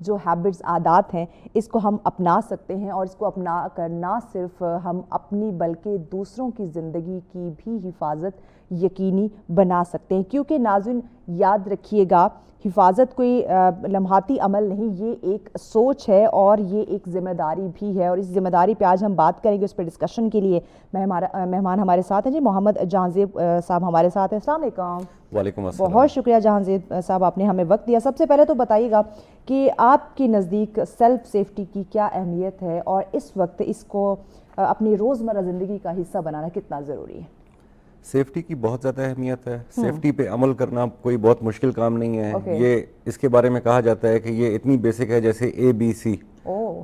جو ہیبٹس عادات ہیں اس کو ہم اپنا سکتے ہیں, اور اس کو اپنا کر نہ صرف ہم اپنی بلکہ دوسروں کی زندگی کی بھی حفاظت یقینی بنا سکتے ہیں. کیونکہ ناظرین یاد رکھیے گا, حفاظت کوئی لمحاتی عمل نہیں, یہ ایک سوچ ہے اور یہ ایک ذمہ داری بھی ہے, اور اس ذمہ داری پہ آج ہم بات کریں گے. اس پہ ڈسکشن کے لیے مہمان ہمارے ساتھ ہیں جی. محمد جہانزیب صاحب ہمارے ساتھ ہیں. السلام علیکم. وعلیکم السلام. بہت شکریہ جہانزیب صاحب, آپ نے ہمیں وقت دیا. سب سے پہلے تو بتائیے گا کہ آپ کی نزدیک سیلف سیفٹی کی کیا اہمیت ہے, اور اس وقت اس کو اپنی روزمرہ زندگی کا حصہ بنانا کتنا ضروری ہے؟ سیفٹی کی بہت زیادہ اہمیت ہے. سیفٹی پہ عمل کرنا کوئی بہت مشکل کام نہیں ہے. یہ اس کے بارے میں کہا جاتا ہے کہ یہ اتنی بیسک ہے جیسے ABC,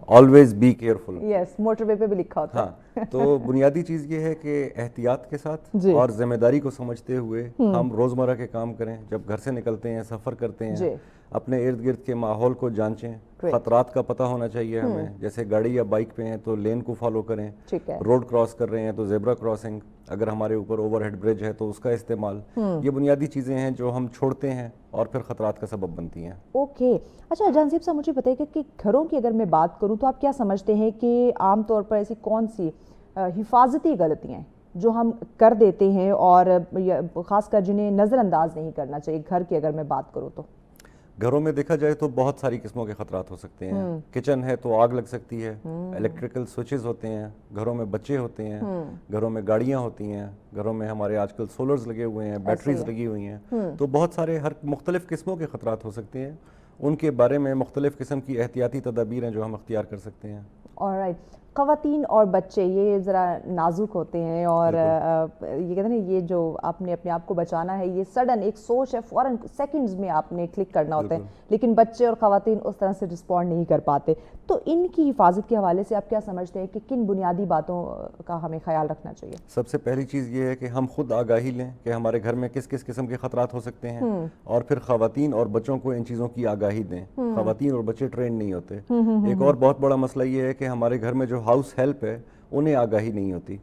always be careful. Yes, motorway پہ بھی لکھا ہوتا ہے. تو بنیادی چیز یہ ہے کہ احتیاط کے ساتھ اور ذمہ داری کو سمجھتے ہوئے ہم روزمرہ کے کام کریں. جب گھر سے نکلتے ہیں, سفر کرتے ہیں, اپنے ارد گرد کے ماحول کو جانچیں. خطرات کا پتہ ہونا چاہیے ہمیں, جیسے گاڑی یا بائک پہ ہیں تو لین کو فالو کریں. روڈ کراس کر رہے ہیں تو زیبرا کراسنگ, اگر ہمارے اوپر اوور ہیڈ برج ہے تو اس کا استعمال. یہ بنیادی چیزیں ہیں جو ہم چھوڑتے ہیں اور پھر خطرات کا سبب بنتی ہیں. اوکے. اچھا جہانزیب صاحب, مجھے بتائیے کہ گھروں کی اگر میں بات کروں تو آپ کیا سمجھتے ہیں کہ عام طور پر ایسی کون سی حفاظتی غلطیاں ہیں جو ہم کر دیتے ہیں, اور خاص کر جنہیں نظر انداز نہیں کرنا چاہیے گھر کی اگر میں بات کروں تو؟ گھروں میں دیکھا جائے تو بہت ساری قسموں کے خطرات ہو سکتے ہیں. کچن ہے تو آگ لگ سکتی ہے, الیکٹریکل سوئچز ہوتے ہیں, گھروں میں بچے ہوتے ہیں, گھروں میں گاڑیاں ہوتی ہیں, گھروں میں ہمارے آج کل سولرز لگے ہوئے ہیں, بیٹریز لگی ہوئی ہیں. تو بہت سارے ہر مختلف قسموں کے خطرات ہو سکتے ہیں. ان کے بارے میں مختلف قسم کی احتیاطی تدابیر ہیں جو ہم اختیار کر سکتے ہیں. آلرائٹ. خواتین اور بچے یہ ذرا نازک ہوتے ہیں, اور یہ کہتے ہیں نا, یہ جو آپ نے اپنے آپ کو بچانا ہے, یہ سڈن ایک سوچ ہے, فوراً سیکنڈز میں آپ نے کلک کرنا ہوتا ہے, لیکن بچے اور خواتین اس طرح سے رسپونڈ نہیں کر پاتے. تو ان کی حفاظت کے حوالے سے آپ کیا سمجھتے ہیں کہ کن بنیادی باتوں کا ہمیں خیال رکھنا چاہیے؟ سب سے پہلی چیز یہ ہے کہ ہم خود آگاہی لیں کہ ہمارے گھر میں کس کس قسم کے خطرات ہو سکتے ہیں, اور پھر خواتین اور بچوں کو ان چیزوں کی آگاہی دیں. خواتین اور بچے ٹرینڈ نہیں ہوتے. ایک اور بہت بڑا مسئلہ یہ ہے کہ ہمارے گھر میں جو ہاؤس ہیلپ ہے انہیں آگاہی نہیں ہوتی.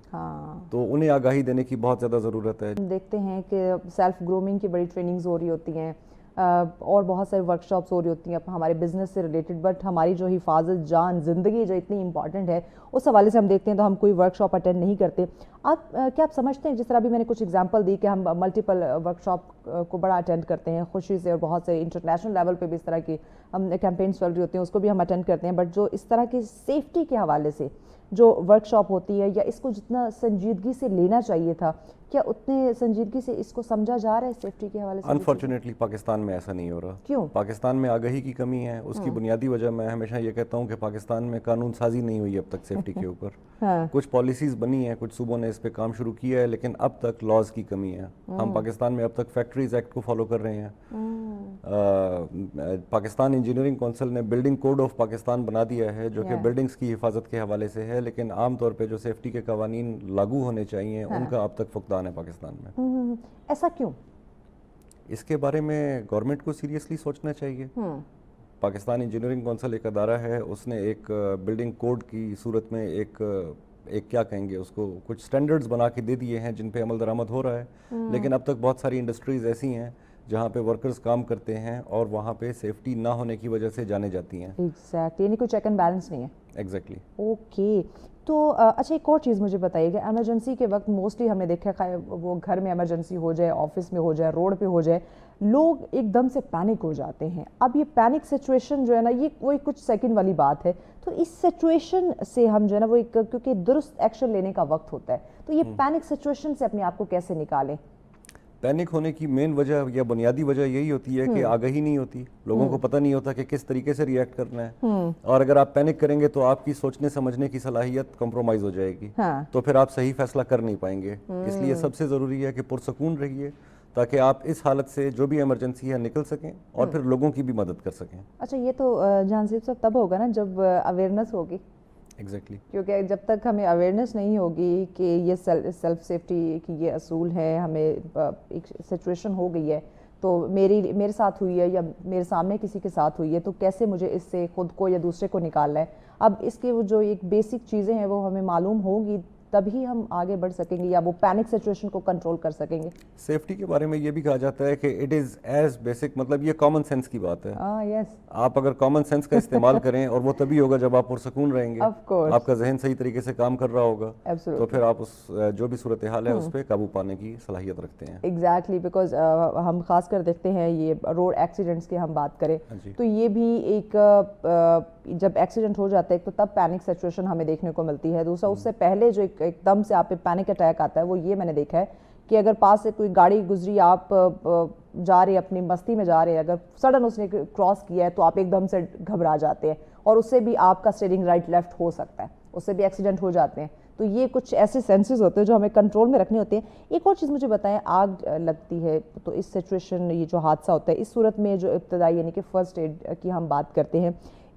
تو انہیں آگاہی دینے کی بہت زیادہ ضرورت ہے. دیکھتے ہیں کہ سیلف گرومنگ کی بڑی ٹریننگز ہو رہی ہوتی ہیں, اور بہت سارے ورک شاپس ہو رہی ہوتی ہیں ہمارے بزنس سے ریلیٹڈ, بٹ ہماری جو حفاظت جان زندگی جو اتنی امپورٹنٹ ہے اس حوالے سے ہم دیکھتے ہیں تو ہم کوئی ورک شاپ اٹینڈ نہیں کرتے. کیا آپ سمجھتے ہیں, جس طرح بھی میں نے کچھ ایگزامپل دی کہ ہم ملٹیپل ورک شاپ کو بڑا اٹینڈ کرتے ہیں خوشی سے, اور بہت سے انٹرنیشنل لیول پہ بھی اس طرح کی کیمپینس چل رہی ہوتی ہیں اس کو بھی ہم اٹینڈ کرتے ہیں, بٹ جو اس طرح کی سیفٹی کے حوالے سے جو ورک شاپ ہوتی ہے, یا اس کو جتنا سنجیدگی سے لینا چاہیے تھا, کیا اتنے سنجیدگی سے اس کو سمجھا جا رہا ہے سیفٹی کے حوالے سے؟ انفارچونیٹلی پاکستان میں ایسا نہیں ہو رہا. کیوں؟ پاکستان میں آگاہی کی کمی ہے. اس کی بنیادی وجہ میں ہمیشہ یہ کہتا ہوں کہ پاکستان میں قانون سازی نہیں ہوئی اب تک سیفٹی کے اوپر. کچھ پالیسیز بنی ہیں, کچھ صوبوں نے اس پہ کام شروع کیا ہے, لیکن اب تک لاز کی کمی ہے. ہم پاکستان میں اب تک فیکٹریز ایکٹ کو فالو کر رہے ہیں. پاکستان انجینئرنگ کونسل نے بلڈنگ کوڈ آف پاکستان بنا دیا ہے جو کہ بلڈنگز کی حفاظت کے حوالے سے ہے, لیکن عام طور پہ جو سیفٹی کے قوانین لاگو ہونے چاہیے ان کا اب تک فقدان ہے پاکستان میں. ایسا کیوں؟ اس کے بارے میں گورنمنٹ کو سیریسلی سوچنا چاہیے. پاکستان انجینئرنگ کونسل ایک ادارہ ہے, اس نے ایک بلڈنگ کوڈ کی صورت میں ایک کیا کہیں گے اس کو, کچھ سٹینڈرڈز بنا کے دے دیے ہیں جن پہ عمل درآمد ہو رہا ہے. لیکن اب تک بہت ساری انڈسٹریز ایسی ہیں جہاں پہ ورکرز کام کرتے ہیں اور وہاں پہ سیفٹی نہ ہونے کی وجہ سے جانے جاتی ہیں. ایگزیکٹلی, یعنی کوئی چیک اینڈ بیلنس نہیں ہے. ایگزیکٹلی. اوکے. تو اچھا ایک اور چیز مجھے بتائیے گا, ایمرجنسی کے وقت موسٹلی ہم نے دیکھا ہے وہ گھر میں ایمرجنسی ہو جائے, آفس میں ہو جائے, روڈ پہ ہو جائے, لوگ ایک دم سے پینک ہو جاتے ہیں. اب یہ پینک سچویشن جو ہے نا, یہ کوئی کچھ سیکنڈ والی بات ہے, تو اس سچویشن سے ہم جو ہے نا وہ ایک, کیونکہ درست ایکشن لینے کا وقت ہوتا ہے, تو یہ پینک سچویشن سے اپنے آپ کو کیسے نکالیں؟ پینک ہونے کی مین وجہ یا بنیادی وجہ یہی ہوتی ہے کہ آگاہی نہیں ہوتی. لوگوں کو پتہ نہیں ہوتا کہ کس طریقے سے ریئیکٹ کرنا ہے, اور اگر آپ پینک کریں گے تو آپ کی سوچنے سمجھنے کی صلاحیت کمپرومائز ہو جائے گی, تو پھر آپ صحیح فیصلہ کر نہیں پائیں گے. اس لیے سب سے ضروری ہے کہ پرسکون رہیے تاکہ آپ اس حالت سے جو بھی ایمرجنسی ہے نکل سکیں اور پھر لوگوں کی بھی مدد کر سکیں. اچھا, یہ تو جہانزیب صاحب تب ہوگا نا جب اویئرنیس ہوگی. ایگزیکٹلی. کیونکہ جب تک ہمیں اویئرنیس نہیں ہوگی کہ یہ سیلف سیفٹی کی یہ اصول ہے, ہمیں ایک سچویشن ہو گئی ہے تو میرے ساتھ ہوئی ہے یا میرے سامنے کسی کے ساتھ ہوئی ہے, تو کیسے مجھے اس سے خود کو یا دوسرے کو نکالنا ہے. اب اس کے جو ایک بیسک چیزیں ہیں وہ ہمیں معلوم ہوگی تبھی ہم آگے بڑھ سکیں گے یا وہ پینک سچویشن کو کنٹرول کر سکیں گے. سیفٹی کے بارے میں یہ بھی کہا جاتا ہے کہ اٹ از ایز بیسک, مطلب یہ کامن سینس کی بات ہے. آپ اگر کامن سینس کا استعمال کریں, اور وہ تبھی ہوگا جب آپ پرسکون رہیں گے, آپ کا ذہن صحیح طریقے سے کام کر رہا ہوگا, تو پھر آپ اس جو بھی صورتحال ہے اس پہ قابو پانے کی صلاحیت رکھتے ہیں. ایگزیکٹلی, بیکاز ہم خاص کر دیکھتے ہیں یہ روڈ ایکسیڈنٹس کی ہم بات کریں تو یہ بھی ایک جب ایکسیڈنٹ ہو جاتا ہے تو تب پینک سچویشن ہمیں دیکھنے کو ملتی ہے. دوسرا اس سے پہلے جو ایک دم سے آپ پہ پینک اٹیک آتا ہے وہ یہ میں نے دیکھا ہے کہ اگر پاس سے کوئی گاڑی گزری, آپ جا رہے اپنی مستی میں جا رہے ہیں, اگر سڈن اس نے کراس کیا ہے تو آپ ایک دم سے گھبرا جاتے ہیں اور اس سے بھی آپ کا اسٹیئرنگ رائٹ لیفٹ ہو سکتا ہے, اس سے بھی ایکسیڈنٹ ہو جاتے ہیں. تو یہ کچھ ایسے سینسز ہوتے ہیں جو ہمیں کنٹرول میں رکھنے ہوتے ہیں. ایک اور چیز مجھے بتائیں, آگ لگتی ہے تو اس سچویشن, یہ جو حادثہ ہوتا ہے اس صورت میں جو ابتدائی یعنی کہ فرسٹ ایڈ کی ہم بات کرتے ہیں,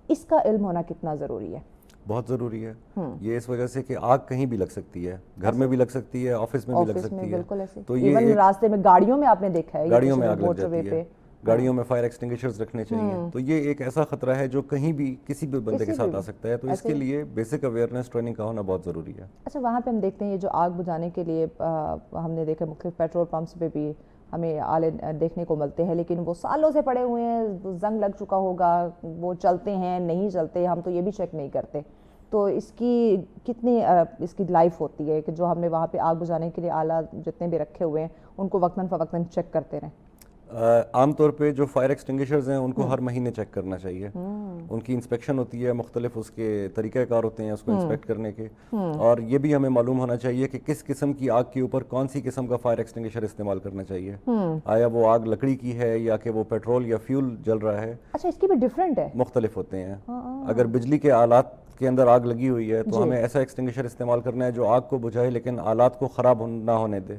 اس کا علم ہونا کتنا ضروری ہے؟ بہت ضروری ہے. یہ اس وجہ سے کہ آگ کہیں بھی لگ سکتی ہے, گھر میں بھی لگ سکتی ہے, آفس میں بھی لگ سکتی ہے. بالکل ایسے, تو یہ ایون راستے میں گاڑیوں میں آپ نے دیکھا ہے, گاڑیوں میں آگ لگ جاتی ہے, گاڑیوں میں فائر ایکسٹنگشرز رکھنے چاہیے. تو یہ ایک ایسا خطرہ ہے جو کہیں بھی کسی بھی بندے کے ساتھ آ سکتا ہے, تو اس کے لیے بیسک اویئرنیس ٹریننگ کا ہونا بہت ضروری ہے. اچھا, وہاں پہ ہم دیکھتے ہیں یہ جو آگ بجھانے کے لیے ہم نے دیکھا مختلف پیٹرول پمپس پہ بھی ہمیں آلے دیکھنے کو ملتے ہیں, لیکن وہ سالوں سے پڑے ہوئے ہیں, زنگ لگ چکا ہوگا, وہ چلتے ہیں نہیں چلتے, ہم تو یہ بھی چیک نہیں کرتے. تو اس کی کتنی اس کی لائف ہوتی ہے کہ جو ہم نے وہاں پہ آگ بجھانے کے لیے آلہ جتنے بھی رکھے ہوئے ہیں ان کو وقتاً فوقتاً چیک کرتے رہیں؟ عام طور پہ جو فائر ایکسٹنگشرز ہیں ان کو ہر مہینے چیک کرنا چاہیے. ان کی انسپیکشن ہوتی ہے, مختلف اس کے طریقہ کار ہوتے ہیں اس کو انسپیکٹ کرنے کے, اور یہ بھی ہمیں معلوم ہونا چاہیے کہ کس قسم کی آگ کے اوپر کون سی قسم کا فائر ایکسٹنگشر استعمال کرنا چاہیے. آیا وہ آگ لکڑی کی ہے یا کہ وہ پیٹرول یا فیول جل رہا ہے. اچھا, اس کی بھی ڈفرینٹ ہے, مختلف ہوتے ہیں. اگر بجلی کے آلات کے اندر آگ لگی ہوئی ہے تو ہمیں ایسا ایکسٹنگشر استعمال کرنا ہے جو آگ کو بجھائے لیکن آلات کو خراب نہ ہونے دے.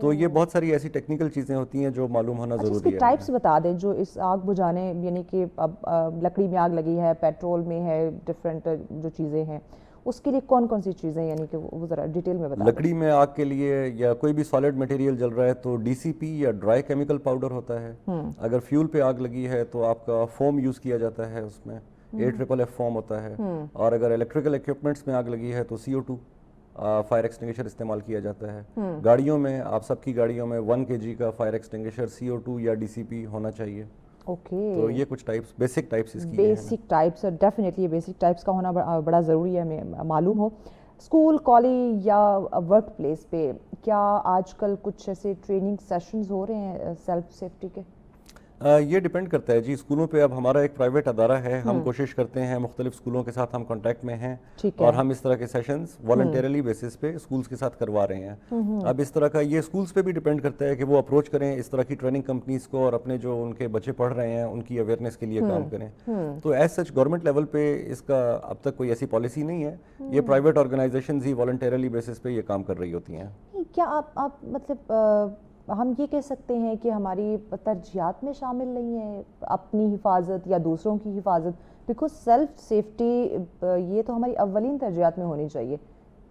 تو یہ بہت ساری ایسی ٹیکنیکل چیزیں ہوتی ہیں جو معلوم ہونا ضروری ہے. اس کی ٹائپس بتا دیں جو اس آگ بجھانے, یعنی کہ اب لکڑی میں آگ لگی ہے, پیٹرول میں ہے, ڈفرینٹ جو چیزیں ہیں, اس کے لیے کون کون سی چیزیں, یعنی کہ وہ ذرا ڈیٹیل میں بتا دیں. لکڑی میں آگ کے لیے یا کوئی بھی سالڈ مٹیریل جل رہا ہے تو ڈی سی پی یا ڈرائی کیمیکل پاؤڈر ہوتا ہے. اگر فیول پہ آگ لگی ہے تو آپ کا فوم یوز کیا جاتا ہے, اس میں AFFF فوم ہوتا ہے. اور اگر الیکٹریکل ایکوپمنٹس میں آگ لگی ہے تو CO2 فائر ایکسٹنگشر استعمال کیا جاتا ہے. گاڑیوں میں, آپ سب کی گاڑیوں میں 1 kg کا فائر ایکسٹنگشر CO2 یا DCP ہونا چاہیے. تو یہ کچھ ٹائپس, بیسک ٹائپس اس کی ہیں. Basic types, definitely basic types کا ہونا بڑا ضروری ہے, ہمیں معلوم ہو. اسکول, کالج یا ورک پلیس پہ کیا آج کل کچھ ایسے ٹریننگ سیشنز ہو رہے ہیں سیلف سیفٹی کے؟ یہ ڈیپینڈ کرتا ہے جی. اسکولوں پہ اب ہمارا ایک پرائیویٹ ادارہ ہے, ہم کوشش کرتے ہیں, مختلف اسکولوں کے ساتھ ہم کانٹیکٹ میں ہیں, اور ہم اس طرح کے سیشنز والنٹیرلی بیسس پہ اسکولز کے ساتھ کروا رہے ہیں. اب اس طرح کا یہ اسکولز پہ بھی ڈیپینڈ کرتا ہے کہ وہ اپروچ کریں اس طرح کی ٹریننگ کمپنیز کو, اور اپنے جو ان کے بچے پڑھ رہے ہیں ان کی اویئرنیس کے لیے کام کریں. تو ایز سچ گورنمنٹ لیول پہ اس کا اب تک کوئی ایسی پالیسی نہیں ہے. یہ پرائیویٹ آرگنائزیشنز ہی والنٹیرلی بیسس پہ یہ کام کر رہی ہوتی ہیں. کیا آپ مطلب ہم یہ کہہ سکتے ہیں کہ ہماری ترجیحات میں شامل نہیں ہے اپنی حفاظت یا دوسروں کی حفاظت؟ بیکاز سیلف سیفٹی یہ تو ہماری اولین ترجیحات میں ہونی چاہیے.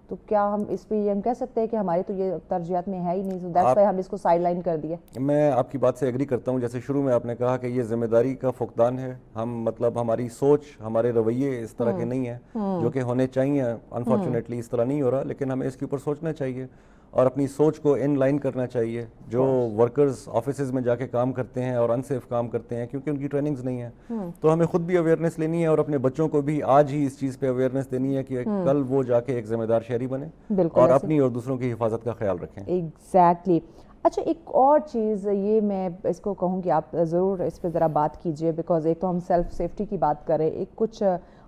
تو کیا ہم اس پہ یہ ہم کہہ سکتے ہیں کہ ہماری تو یہ ترجیحات میں ہے ہی نہیں, so that's why ہم اس کو سائڈ لائن کر دیا؟ میں آپ کی بات سے ایگری کرتا ہوں. جیسے شروع میں آپ نے کہا کہ یہ ذمہ داری کا فقدان ہے. ہم مطلب ہماری سوچ, ہمارے رویے اس طرح کے نہیں ہیں جو کہ ہونے چاہیے. انفارچونیٹلی اس طرح نہیں ہو رہا, لیکن ہمیں اس کے اوپر سوچنا چاہیے اور اپنی سوچ کو ان لائن کرنا چاہیے. جو ورکرز آفیسز میں جا کے کام کرتے ہیں اور انسیف کام کرتے ہیں کیونکہ ان کی ٹریننگز نہیں ہیں, تو ہمیں خود بھی اویئرنیس لینی ہے اور اپنے بچوں کو بھی آج ہی اس چیز پہ اویئرنیس دینی ہے کہ کل وہ جا کے ایک ذمہ دار شہری بنے اور اپنی اور دوسروں کی حفاظت کا خیال رکھیں. ایگزیکٹلی. اچھا, ایک اور چیز یہ میں اس کو کہوں کہ آپ ضرور اس پہ ذرا بات کیجئے, بیکاز ایک تو ہم سیلف سیفٹی کی بات کریں, ایک کچھ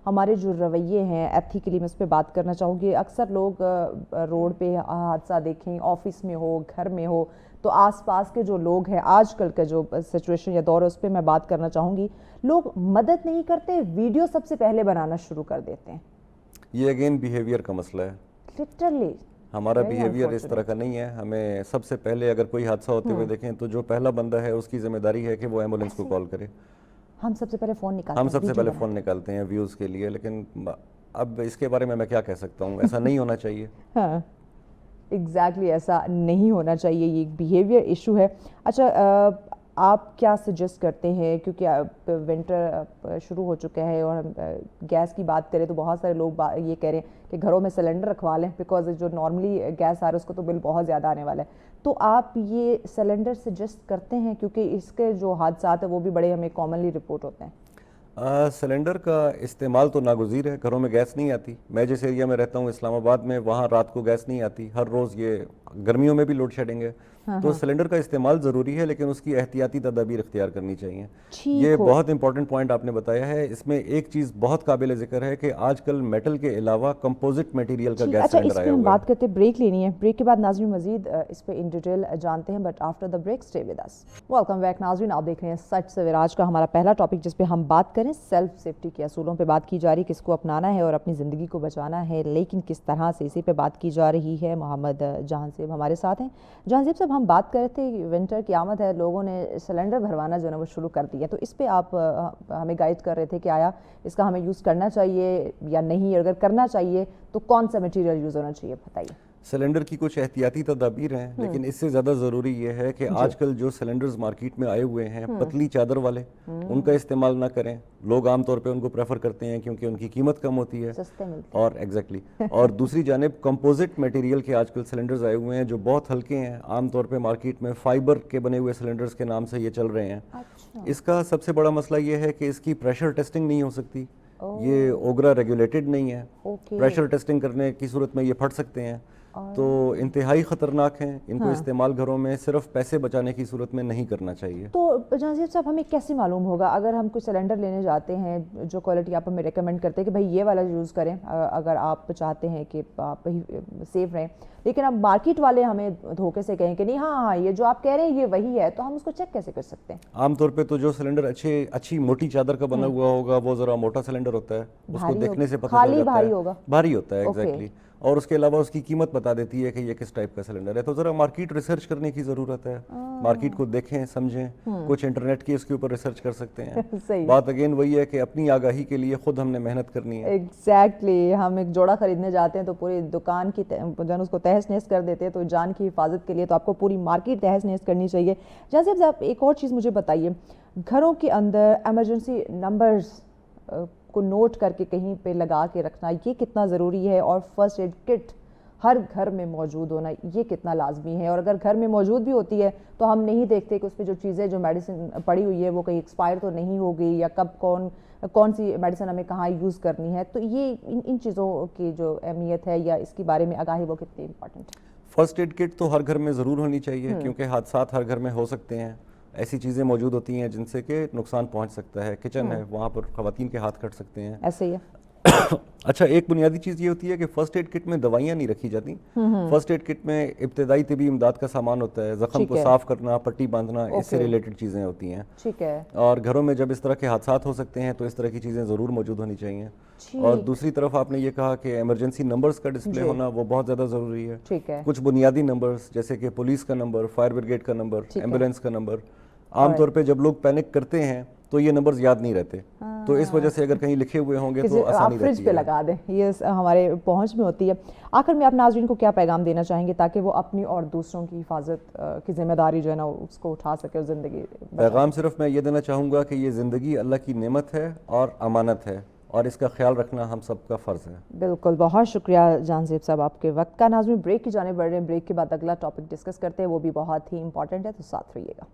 ہمارے جو رویے ہیں ایتھیکلی, میں اس پہ بات کرنا چاہوں گی. اکثر لوگ روڈ پہ حادثہ دیکھیں, آفس میں ہو, گھر میں ہو, تو آس پاس کے جو لوگ ہیں, آج کل کا جو سچویشن یا دور ہے اس پہ میں بات کرنا چاہوں گی. لوگ مدد نہیں کرتے, ویڈیو سب سے پہلے بنانا شروع کر دیتے ہیں. یہ اگین بیہیویئر کا مسئلہ ہے. لٹرلی ہمارا بیہیویئر اس طرح کا نہیں ہے. ہمیں سب سے پہلے اگر کوئی حادثہ ہوتے ہوئے دیکھیں تو جو پہلا بندہ ہے اس کی ذمہ داری ہے کہ وہ ایمبولینس کو کال کرے. ہم سب سے پہلے فون نکالتے ہیں, ہم سب سے پہلے فون نکالتے ہیں ویوز کے لیے. لیکن اب اس کے بارے میں کیا کہہ سکتا ہوں, ایسا نہیں ہونا چاہیے. ہاں ایگزیکٹلی ایسا نہیں ہونا چاہیے, یہ ایک بیہیویئر ایشو ہے. اچھا, آپ کیا سجیسٹ کرتے ہیں؟ کیونکہ اب ونٹر شروع ہو چکا ہے اور ہم گیس کی بات کریں تو بہت سارے لوگ یہ کہہ رہے ہیں کہ گھروں میں سلنڈر رکھوا لیں، بیکاز جو نارملی گیس آ رہا ہے اس کو تو بل بہت زیادہ آنے والا ہے. تو آپ یہ سلنڈر سجیسٹ کرتے ہیں کیونکہ اس کے جو حادثات ہیں وہ بھی بڑے ہمیں کامنلی رپورٹ ہوتے ہیں؟ سلنڈر کا استعمال تو ناگزیر ہے. گھروں میں گیس نہیں آتی. میں جس ایریا میں رہتا ہوں اسلام آباد میں، وہاں رات کو گیس نہیں آتی. ہر روز یہ گرمیوں میں بھی لوڈ شیڈنگ ہے. تو سلنڈر کا استعمال ضروری ہے، لیکن اس کی احتیاطی تدابیر اختیار کرنی چاہیے. یہ بہت امپورٹنٹ پوائنٹ آپ نے بتایا ہے. اس میں ایک چیز بہت قابل ذکر ہے کہ آج کل میٹل کے علاوہ کمپوزٹ میٹیریل کا گیس سلنڈر آیا ہوا ہے. ہم بات کرتے ہیں، بریک لینی ہے. بریک کے بعد ناظرین مزید اس پہ ان ڈیٹیل جانتے ہیں، but after the break stay with us. Welcome back ناظرین، آپ دیکھ رہے ہیں سچ سویرا. آج کا ہمارا پہلا ٹاپک جس پہ ہم بات کریں سیلف سیفٹی کے اصولوں پہ بات کی جا رہی، کس کو اپنانا ہے اور اپنی زندگی کو بچانا ہے، لیکن کس طرح سے اسی پہ بات کی جا رہی ہے. محمد جہاں زیب ہمارے ساتھ ہیں. جہاں زیب صاحب، ہم بات کر رہے تھے ونٹر کی آمد ہے، لوگوں نے سلنڈر بھروانا جو ہے وہ شروع کر دیا. تو اس پہ آپ ہمیں گائیڈ کر رہے تھے کہ آیا اس کا ہمیں یوز کرنا چاہیے یا نہیں، اگر کرنا چاہیے تو کون سا میٹیریل یوز ہونا چاہیے، بتائیے. سلنڈر کی کچھ احتیاطی تدابیر ہیں، لیکن اس سے زیادہ ضروری یہ ہے کہ آج کل جو سلنڈرز مارکیٹ میں آئے ہوئے ہیں پتلی چادر والے، ان کا استعمال نہ کریں. لوگ عام طور پہ ان کو پریفر کرتے ہیں کیونکہ ان کی قیمت کم ہوتی ہے اور ایگزیکٹلی. اور دوسری جانب کمپوزٹ میٹیریل کے آج کل سلنڈرز آئے ہوئے ہیں جو بہت ہلکے ہیں. عام طور پہ مارکیٹ میں فائبر کے بنے ہوئے سلنڈرز کے نام سے یہ چل رہے ہیں. اس کا سب سے بڑا مسئلہ یہ ہے کہ اس کی پریشر ٹیسٹنگ نہیں ہو سکتی. یہ اوگرا ریگولیٹڈ نہیں ہے. پریشر ٹیسٹنگ کرنے کی صورت میں یہ پھٹ سکتے ہیں، تو انتہائی خطرناک ہیں. ان کو استعمال گھروں میں صرف پیسے بچانے کی صورت میں نہیں کرنا چاہیے. تو جہاں زیب صاحب، ہمیں کیسے معلوم ہوگا اگر ہم کوئی سلنڈر لینے جاتے ہیں جو کوالٹی آپ ہمیں ریکمینڈ کرتے ہیں کہ بھائی یہ والا یوز کریں اگر آپ چاہتے ہیں کہ آپ سیف رہیں، لیکن اب مارکیٹ والے ہمیں دھوکے سے کہیں کہ نہیں ہاں یہ جو آپ کہہ رہے ہیں یہ وہی ہے، تو ہم اس کو چیک کیسے کر سکتے ہیں؟ عام طور پہ تو جو سلنڈر اچھی موٹی چادر کا بنا ہوا ہوگا وہ ذرا موٹا سلنڈر ہوتا ہے. اس کو دیکھنے سے پتہ چل جاتا ہے بھاری ہوتا ہے. ایگزیکٹلی. اور اس کے علاوہ اس کی قیمت بتا دیتی ہے کہ یہ کس ٹائپ کا سلنڈر ہے. تو ذرا مارکیٹ ریسرچ کرنے کی ضرورت ہے. مارکیٹ کو دیکھیں سمجھیں. کچھ انٹرنیٹ کی اس کے اوپر ریسرچ کر سکتے ہیں. بات اگین وہی ہے کہ اپنی آگاہی کے لیے خود ہم نے محنت کرنی ہے. ایگزیکٹلی. ہم ایک جوڑا خریدنے جاتے ہیں تو پوری دکان کی اس کو تہس نہس کر دیتے ہیں. تو جان کی حفاظت کے لیے تو آپ کو پوری مارکیٹ تہس نہس کرنی چاہیے. جیسے آپ ایک اور چیز مجھے بتائیے، گھروں کے اندر ایمرجنسی نمبرز کو نوٹ کر کے کہیں پہ لگا کے رکھنا یہ کتنا ضروری ہے، اور فرسٹ ایڈ کٹ ہر گھر میں موجود ہونا یہ کتنا لازمی ہے؟ اور اگر گھر میں موجود بھی ہوتی ہے تو ہم نہیں دیکھتے کہ اس پہ جو چیزیں جو میڈیسن پڑی ہوئی ہے وہ کہیں ایکسپائر تو نہیں ہو گئی، یا کب کون سی میڈیسن ہمیں کہاں یوز کرنی ہے. تو یہ ان چیزوں کی جو اہمیت ہے یا اس کے بارے میں آگاہی وہ کتنی امپورٹنٹ ہے؟ فرسٹ ایڈ کٹ تو ہر گھر میں ضرور ہونی چاہیے، کیونکہ حادثات ہر گھر میں ہو سکتے ہیں. ایسی چیزیں موجود ہوتی ہیں جن سے کہ نقصان پہنچ سکتا ہے. کچن ہے، وہاں پر خواتین کے ہاتھ کٹ سکتے ہیں. ایسے ہی ہے. اچھا، ایک بنیادی چیز یہ ہوتی ہے کہ فرسٹ ایڈ کٹ میں دوائیاں نہیں رکھی جاتی. فرسٹ ایڈ کٹ میں ابتدائی طبی امداد کا سامان ہوتا ہے. زخم کو صاف کرنا، پٹی باندھنا، اس سے ریلیٹڈ چیزیں ہوتی ہیں. ٹھیک ہے. اور گھروں میں جب اس طرح کے حادثات ہو سکتے ہیں تو اس طرح کی چیزیں ضرور موجود ہونی چاہیے. اور دوسری طرف آپ نے یہ کہا کہ ایمرجنسی نمبرز کا ڈسپلے ہونا وہ بہت زیادہ ضروری ہے. ٹھیک ہے. کچھ بنیادی نمبرز جیسے کہ پولیس کا نمبر، فائر بریگیڈ کا نمبر، ایمبولینس کا نمبر. عام طور پہ جب لوگ پینک کرتے ہیں تو یہ نمبرز یاد نہیں رہتے، تو اس وجہ سے اگر کہیں لکھے ہوئے ہوں گے تو آسانی رہتی ہے. فریج پہ لگا دیں، یہ ہمارے پہنچ میں ہوتی ہے. آخر میں آپ ناظرین کو کیا پیغام دینا چاہیں گے تاکہ وہ اپنی اور دوسروں کی حفاظت کی ذمہ داری جو ہے نا اس کو اٹھا سکے اور زندگی؟ پیغام صرف میں یہ دینا چاہوں گا کہ یہ زندگی اللہ کی نعمت ہے اور امانت ہے، اور اس کا خیال رکھنا ہم سب کا فرض ہے. بالکل. بہت شکریہ جہاں زیب صاحب آپ کے وقت کا. ناظرین بریک کی جانب بڑھ رہے ہیں. بریک کے بعد اگلا ٹاپک ڈسکس کرتے ہیں، وہ بھی بہت ہی امپورٹنٹ ہے، تو ساتھ رہیے گا.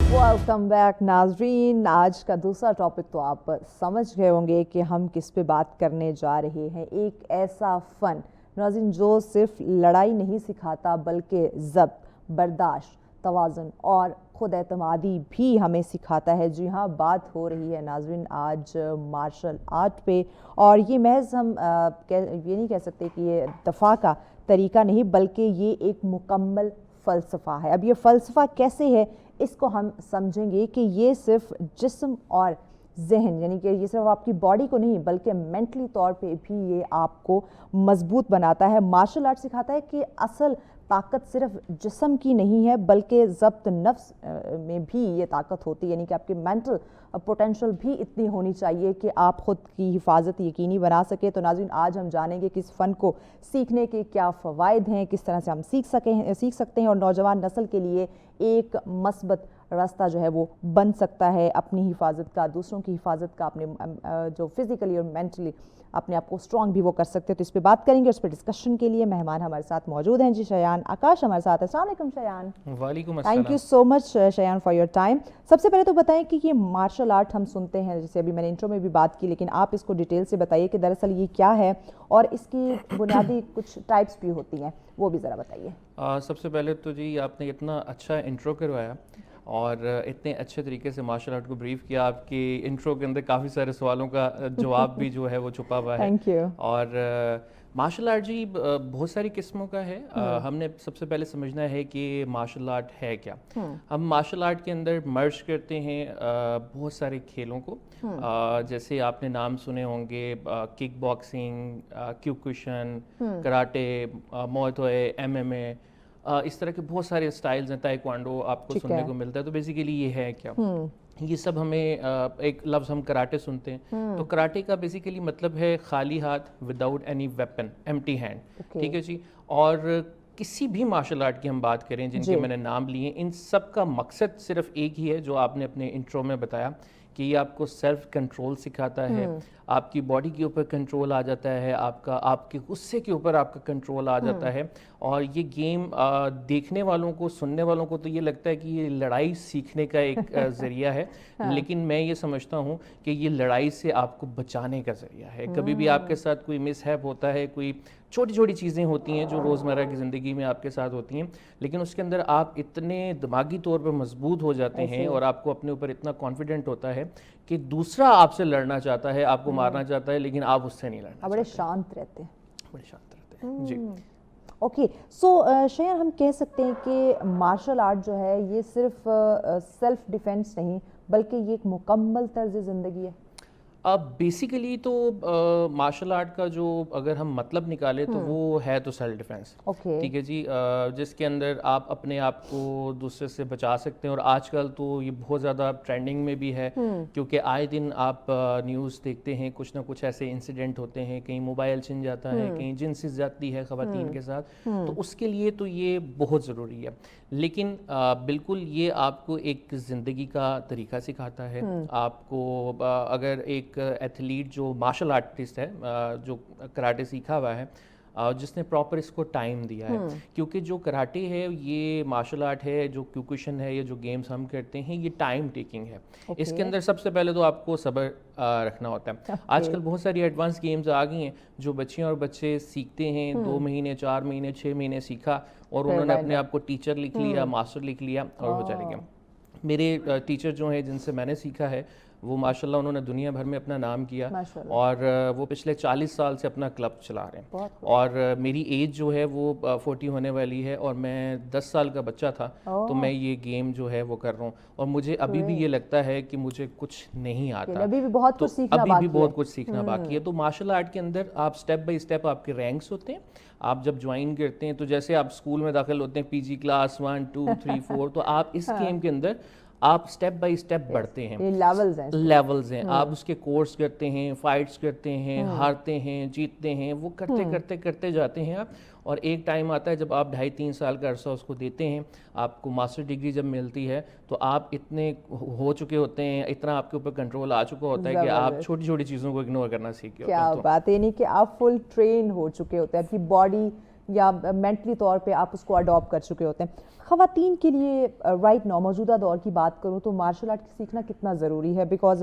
ویلکم بیک ناظرین. آج کا دوسرا ٹاپک تو آپ سمجھ گئے ہوں گے کہ ہم کس پہ بات کرنے جا رہے ہیں. ایک ایسا فن ناظرین جو صرف لڑائی نہیں سکھاتا بلکہ ضبط، برداشت، توازن اور خود اعتمادی بھی ہمیں سکھاتا ہے. جی ہاں، بات ہو رہی ہے ناظرین آج مارشل آرٹ پہ. اور یہ محض ہم یہ نہیں کہہ سکتے کہ یہ دفاع کا طریقہ نہیں، بلکہ یہ ایک مکمل فلسفہ ہے. اب یہ فلسفہ کیسے ہے اس کو ہم سمجھیں گے کہ یہ صرف جسم اور ذہن، یعنی کہ یہ صرف آپ کی باڈی کو نہیں بلکہ مینٹلی طور پہ بھی یہ آپ کو مضبوط بناتا ہے. مارشل آرٹ سکھاتا ہے کہ اصل طاقت صرف جسم کی نہیں ہے بلکہ ضبط نفس میں بھی یہ طاقت ہوتی ہے، یعنی کہ آپ کی مینٹل پوٹینشل بھی اتنی ہونی چاہیے کہ آپ خود کی حفاظت یقینی بنا سکے. تو ناظرین آج ہم جانیں گے کہ اس فن کو سیکھنے کے کیا فوائد ہیں، کس طرح سے ہم سیکھ سکتے ہیں اور نوجوان نسل کے لیے ایک مثبت راستہ جو ہے وہ بن سکتا ہے اپنی حفاظت کا, دوسروں کی حفاظت کا, اپنے جو فزیکلی اور مینٹلی اپنے آپ کو اسٹرانگ بھی وہ کر سکتے ہیں. تو اس پہ بات کریں گے. اس پہ ڈسکشن کے لیے مہمان ہمارے ساتھ موجود ہیں جی. شایان آکاش ہمارے ساتھ ہے. السلام علیکم شایان. وعلیکم السلام. Thank you so much Shayan for your time. سب سے پہلے تو بتائیں کہ یہ مارشل آرٹ ہم سنتے ہیں, جیسے ابھی میں نے انٹرو میں بھی بات کی, لیکن آپ اس کو ڈیٹیل سے بتائیے کہ دراصل یہ کیا ہے اور اس کی بنیادی کچھ ٹائپس بھی ہوتی ہیں, وہ بھی ذرا بتائیے. سب سے پہلے تو جی آپ نے اتنا اچھا انٹرو کروایا اور اتنے اچھے طریقے سے مارشل آرٹ کو بریف کیا. آپ کی انٹرو کے اندر کافی سارے سوالوں کا جواب بھی جو ہے وہ چھپا ہوا ہے. Thank you. اور مارشل آرٹ جی بہت ساری قسموں کا ہے. ہم نے سب سے پہلے سمجھنا ہے کہ مارشل آرٹ ہے کیا. ہم مارشل آرٹ کے اندر مرج کرتے ہیں بہت سارے کھیلوں کو, جیسے آپ نے نام سنے ہوں گے kick boxing, Kyokushin, karate, Muay Thai, MMA, اس طرح کے بہت سارے اسٹائلز ہیں. تائیکوانڈو آپ کو سننے کو ملتا ہے. تو بیسیکلی یہ ہے کیا, یہ سب ہمیں ایک لفظ ہم کراٹے سنتے ہیں تو کراٹے کا بیسیکلی مطلب ہے خالی ہاتھ, without any weapon, empty hand. ٹھیک ہے جی. اور کسی بھی مارشل آرٹ کی ہم بات کریں جن کے میں نے نام لیے, ان سب کا مقصد صرف ایک ہی ہے جو آپ نے اپنے انٹرو میں بتایا کہ یہ آپ کو سیلف کنٹرول سکھاتا ہے, آپ کی باڈی کے اوپر کنٹرول آ جاتا ہے, آپ کے غصے کے اوپر آپ کا کنٹرول آ جاتا ہے. اور یہ گیم دیکھنے والوں کو, سننے والوں کو تو یہ لگتا ہے کہ یہ لڑائی سیکھنے کا ایک ذریعہ ہے, لیکن میں یہ سمجھتا ہوں کہ یہ لڑائی سے آپ کو بچانے کا ذریعہ ہے. کبھی بھی آپ کے ساتھ کوئی مس ہیپ ہوتا ہے, کوئی چھوٹی چھوٹی چیزیں ہوتی ہیں جو روزمرہ کی زندگی میں آپ کے ساتھ ہوتی ہیں, لیکن اس کے اندر آپ اتنے دماغی طور پر مضبوط ہو جاتے ہیں اور آپ کو اپنے اوپر اتنا کانفیڈنٹ ہوتا ہے کہ دوسرا آپ سے لڑنا چاہتا ہے, آپ کو مارنا چاہتا ہے, لیکن آپ اس سے نہیں لڑنا. بڑے شانت رہتے ہیں. بڑے شانت رہتے ہیں جی. اوکے, سو شایان ہم کہہ سکتے ہیں کہ مارشل آرٹ جو ہے یہ صرف سیلف ڈیفینس نہیں بلکہ یہ ایک مکمل طرز زندگی ہے. اب بیسیکلی تو مارشل آرٹ کا جو اگر ہم مطلب نکالیں تو وہ ہے تو سیلف ڈیفینس. ٹھیک ہے جی, جس کے اندر آپ اپنے آپ کو دوسرے سے بچا سکتے ہیں. اور آج کل تو یہ بہت زیادہ ٹرینڈنگ میں بھی ہے, کیونکہ آئے دن آپ نیوز دیکھتے ہیں کچھ نہ کچھ ایسے انسیڈنٹ ہوتے ہیں, کہیں موبائل چھن جاتا ہے, کہیں جنسی زیادتی ہے خواتین کے ساتھ. تو اس کے لیے تو یہ بہت ضروری ہے, لیکن بالکل یہ آپ کو ایک زندگی کا طریقہ سکھاتا ہے. آپ کو اگر ایک ایتھلیٹ جو مارشل آرٹسٹ ہے, جو کراٹے سیکھا ہوا ہے, جس نے پراپر اس کو ٹائم دیا ہے, کیونکہ جو کراٹے ہے یہ مارشل آرٹ ہے, جو کیوکوشن ہے, یہ جو گیمز ہم کرتے ہیں یہ ٹائم ٹیکنگ ہے. اس کے اندر سب سے پہلے تو آپ کو صبر رکھنا ہوتا ہے. آج کل بہت ساری ایڈوانس گیمز آ گئی ہیں جو بچیاں اور بچے سیکھتے ہیں, 2 مہینے 4 مہینے 6 مہینے سیکھا اور انہوں نے اپنے آپ کو ٹیچر لکھ لیا, ماسٹر لکھ لیا اور وہ چلے گئے. میرے ٹیچر جو ہیں جن سے میں نے سیکھا ہے وہ ماشاءاللہ انہوں نے دنیا بھر میں اپنا نام کیا, اور وہ پچھلے 40 سال سے اپنا کلب چلا رہے ہیں. اور میری ایج جو ہے وہ 40 ہونے والی ہے, اور میں 10 سال کا بچہ تھا تو میں یہ گیم جو ہے وہ کر رہا ہوں, اور مجھے ابھی بھی یہ لگتا ہے کہ مجھے کچھ نہیں آتا, ابھی بھی بہت کچھ سیکھنا باقی ہے. تو مارشل آرٹ کے اندر آپ سٹیپ بائی سٹیپ آپ کے رینکس ہوتے ہیں. آپ جب جوائن کرتے ہیں تو جیسے آپ اسکول میں داخل ہوتے ہیں PG کلاس 1 2 3 4, تو آپ اس گیم کے اندر آپ سٹیپ بائی سٹیپ بڑھتے ہیں, لیولز ہیں, آپ اس کے کورس کرتے ہیں, فائٹس کرتے ہیں, ہارتے ہیں, جیتتے ہیں, وہ کرتے جاتے ہیں آپ. اور ایک ٹائم آتا ہے جب آپ 2.5-3 سال کا عرصہ اس کو دیتے ہیں, آپ کو ماسٹر ڈگری جب ملتی ہے تو آپ اتنے ہو چکے ہوتے ہیں, اتنا آپ کے اوپر کنٹرول آ چکا ہوتا ہے کہ آپ چھوٹی چھوٹی چیزوں کو اگنور کرنا سیکھ گئے ہوتے ہیں. کیا بات ہے, نہیں کہ آپ فل ٹرین ہو چکے ہوتے ہیں, آپ کی باڈی یا مینٹلی طور پہ آپ اس کو اڈاپٹ کر چکے ہوتے ہیں. خواتین کے لیے رائٹ ناؤ موجودہ دور کی بات کروں تو مارشل آرٹ سیکھنا کتنا ضروری ہے؟ بیکاز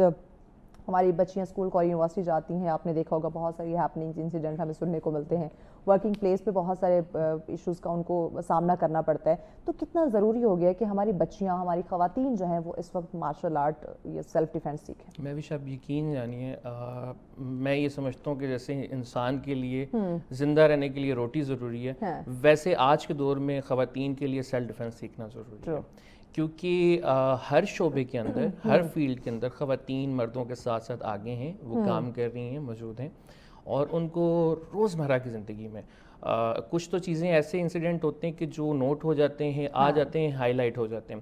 ہماری بچیاں اسکول کالج یونیورسٹی جاتی ہیں, آپ نے دیکھا ہوگا بہت ساری ہیپننگز انسیڈنٹ ہمیں سننے کو ملتے ہیں, ورکنگ پلیس پہ بہت سارے ایشوز کا ان کو سامنا کرنا پڑتا ہے. تو کتنا ضروری ہو گیا ہے کہ ہماری بچیاں, ہماری خواتین جو ہیں وہ اس وقت مارشل آرٹ یا سیلف ڈیفینس سیکھیں؟ میں بھی شاید یقین جانیے, میں یہ سمجھتا ہوں کہ جیسے انسان کے لیے زندہ رہنے کے لیے روٹی ضروری ہے, ویسے آج کے دور میں خواتین کے لیے سیلف ڈیفینس سیکھنا ضروری ہے. کیونکہ ہر شعبے کے اندر, ہر فیلڈ کے اندر خواتین مردوں کے ساتھ ساتھ آگے ہیں, وہ کام کر رہی ہیں, موجود ہیں, اور ان کو روزمرہ کی زندگی میں کچھ تو چیزیں ایسے انسیڈنٹ ہوتے ہیں کہ جو نوٹ ہو جاتے ہیں, آ جاتے ہیں, ہائی لائٹ ہو جاتے ہیں.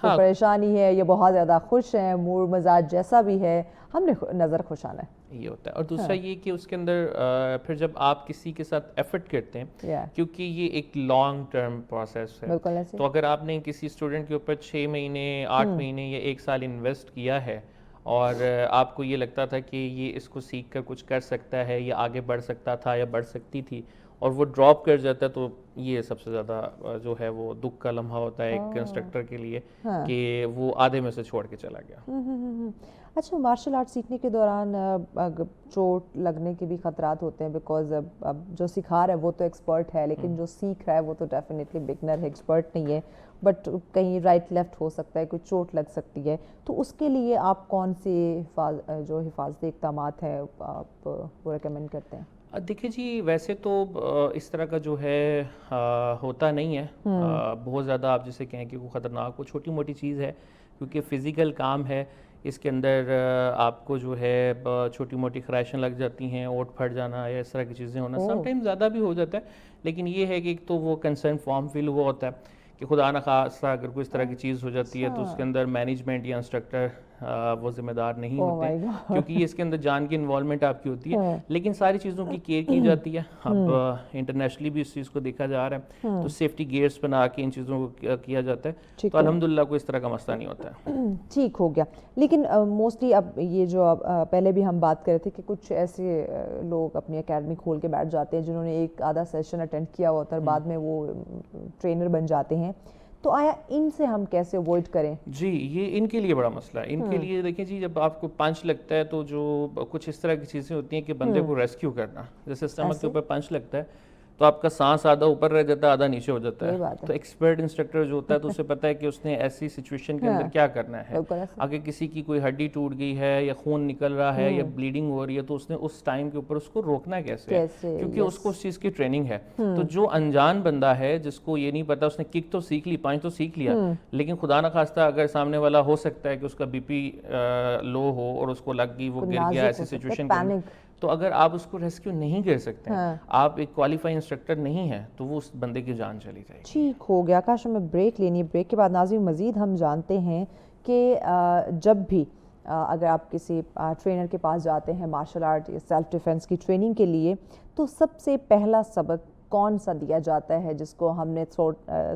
کوئی پریشانی ہے یا بہت زیادہ خوش ہیں, موڈ مزاج جیسا بھی ہے, ہم نے نظر خوش آنا ہے, یہ ہوتا ہے. اور دوسرا یہ کہ اس کے اندر پھر جب آپ کسی کے ساتھ ایفرٹ کرتے ہیں, کیونکہ یہ ایک لانگ ٹرم پروسیس ہے, تو اگر آپ نے کسی اسٹوڈنٹ کے اوپر 6 مہینے 8 مہینے یا 1 سال انویسٹ کیا ہے اور آپ کو یہ لگتا تھا کہ یہ اس کو سیکھ کر کچھ کر سکتا ہے یا آگے بڑھ سکتا تھا یا بڑھ سکتی تھی, اور وہ ڈراپ کر جاتا ہے, تو یہ سب سے زیادہ جو ہے وہ دکھ کا لمحہ ہوتا ہے ایک انسٹرکٹر کے لیے کہ وہ آدھے میں سے چھوڑ کے چلا گیا. اچھا, مارشل آرٹ سیکھنے کے دوران چوٹ لگنے کے بھی خطرات ہوتے ہیں, بیکاز اب جو سکھا رہا ہے وہ تو ایکسپرٹ ہے, لیکن جو سیکھ رہا ہے وہ تو ڈیفینیٹلی بگنر ہے, ایکسپرٹ نہیں ہے, بٹ کہیں رائٹ لیفٹ ہو سکتا ہے, کوئی چوٹ لگ سکتی ہے, تو اس کے لیے آپ کون سے جو حفاظتی اقدامات ہیں آپ وہ ریکمینڈ کرتے ہیں؟ دیکھیں جی, ویسے تو اس طرح کا جو ہے ہوتا نہیں ہے بہت زیادہ, آپ جسے کہیں کہ وہ خطرناک, وہ چھوٹی موٹی چیز ہے کیونکہ فزیکل کام ہے, اس کے اندر آپ کو جو ہے چھوٹی موٹی خراشیں لگ جاتی ہیں, اوٹ پھٹ جانا یا اس طرح کی چیزیں ہونا, سم ٹائم زیادہ بھی ہو جاتا ہے, لیکن یہ ہے کہ ایک تو وہ کنسرن فارم فل ہوا ہوتا ہے کہ خدا نخواستہ اگر کوئی اس طرح کی چیز ہو جاتی ہے تو اس کے اندر مینجمنٹ یا انسٹرکٹر وہ ذمہ دار نہیں ہوتے ہیں, کیونکہ اس کے اندر جان کی انوالومنٹ آپ کی ہوتی ہے, لیکن ساری چیزوں کی کیئر کی جاتی ہے. اب انٹرنیشنلی بھی اس چیز کو دیکھا جا رہا ہے, تو سیفٹی گیئرس بنا کے ان چیزوں کو کیا جاتا ہے, تو الحمدللہ کوئی اس طرح کا مسئلہ نہیں ہوتا ہے. ٹھیک ہو گیا. لیکن موسٹلی اب یہ جو پہلے بھی ہم بات کر رہے تھے کہ کچھ ایسے لوگ اپنی اکیڈمی کھول کے بیٹھ جاتے ہیں جنہوں نے ایک آدھا سیشن اٹینڈ کیا ہوتا ہے, بعد میں وہ ٹرینر بن جاتے ہیں, تو آیا ان سے ہم کیسے اوائڈ کریں؟ جی, یہ ان کے لیے بڑا مسئلہ ہے. ان کے لیے دیکھیں جی, جب آپ کو پنچ لگتا ہے تو جو کچھ اس طرح کی چیزیں ہوتی ہیں کہ بندے کو ریسکیو کرنا, جیسے اسٹمک کے اوپر پنچ لگتا ہے تو آپ کا سانس آدھا اوپر رہ جاتا ہے, آدھا نیچے ہو جاتا ہے, تو ایکسپرٹ انسٹرکٹر جو ہوتا ہے تو اسے پتہ ہے کہ اس نے ایسی سچویشن کے اندر کیا کرنا ہے. اگر کسی کی کوئی ہڈی ٹوٹ گئی ہے یا خون نکل رہا ہے یا بلیڈنگ ہو رہی ہے, تو اس نے اس ٹائم کے اوپر اس کو روکنا کیسے ہے, کیونکہ اس کو اس چیز کی ٹریننگ ہے. تو جو انجان بندہ ہے جس کو یہ نہیں پتا, اس نے کک تو سیکھ لی, پانچ تو سیکھ لیا, لیکن خدا نخواستہ اگر سامنے والا ہو سکتا ہے کہ اس کا بی پی لو ہو اور اس کو لگ گئی, وہ گر گیا ایسی سچویشن کے, تو اگر آپ اس کو ریسکیو نہیں کر سکتے ہیں, آپ ایک کوالیفائی انسٹرکٹر نہیں ہیں, تو وہ اس بندے کی جان چلی جائے گی. ٹھیک ہو گیا. کاش ہمیں بریک لینی ہے, بریک کے بعد ناظرین مزید ہم جانتے ہیں کہ جب بھی اگر آپ کسی ٹرینر کے پاس جاتے ہیں مارشل آرٹ یا سیلف ڈیفینس کی ٹریننگ کے لیے, تو سب سے پہلا سبق کون سا دیا جاتا ہے جس کو ہم نے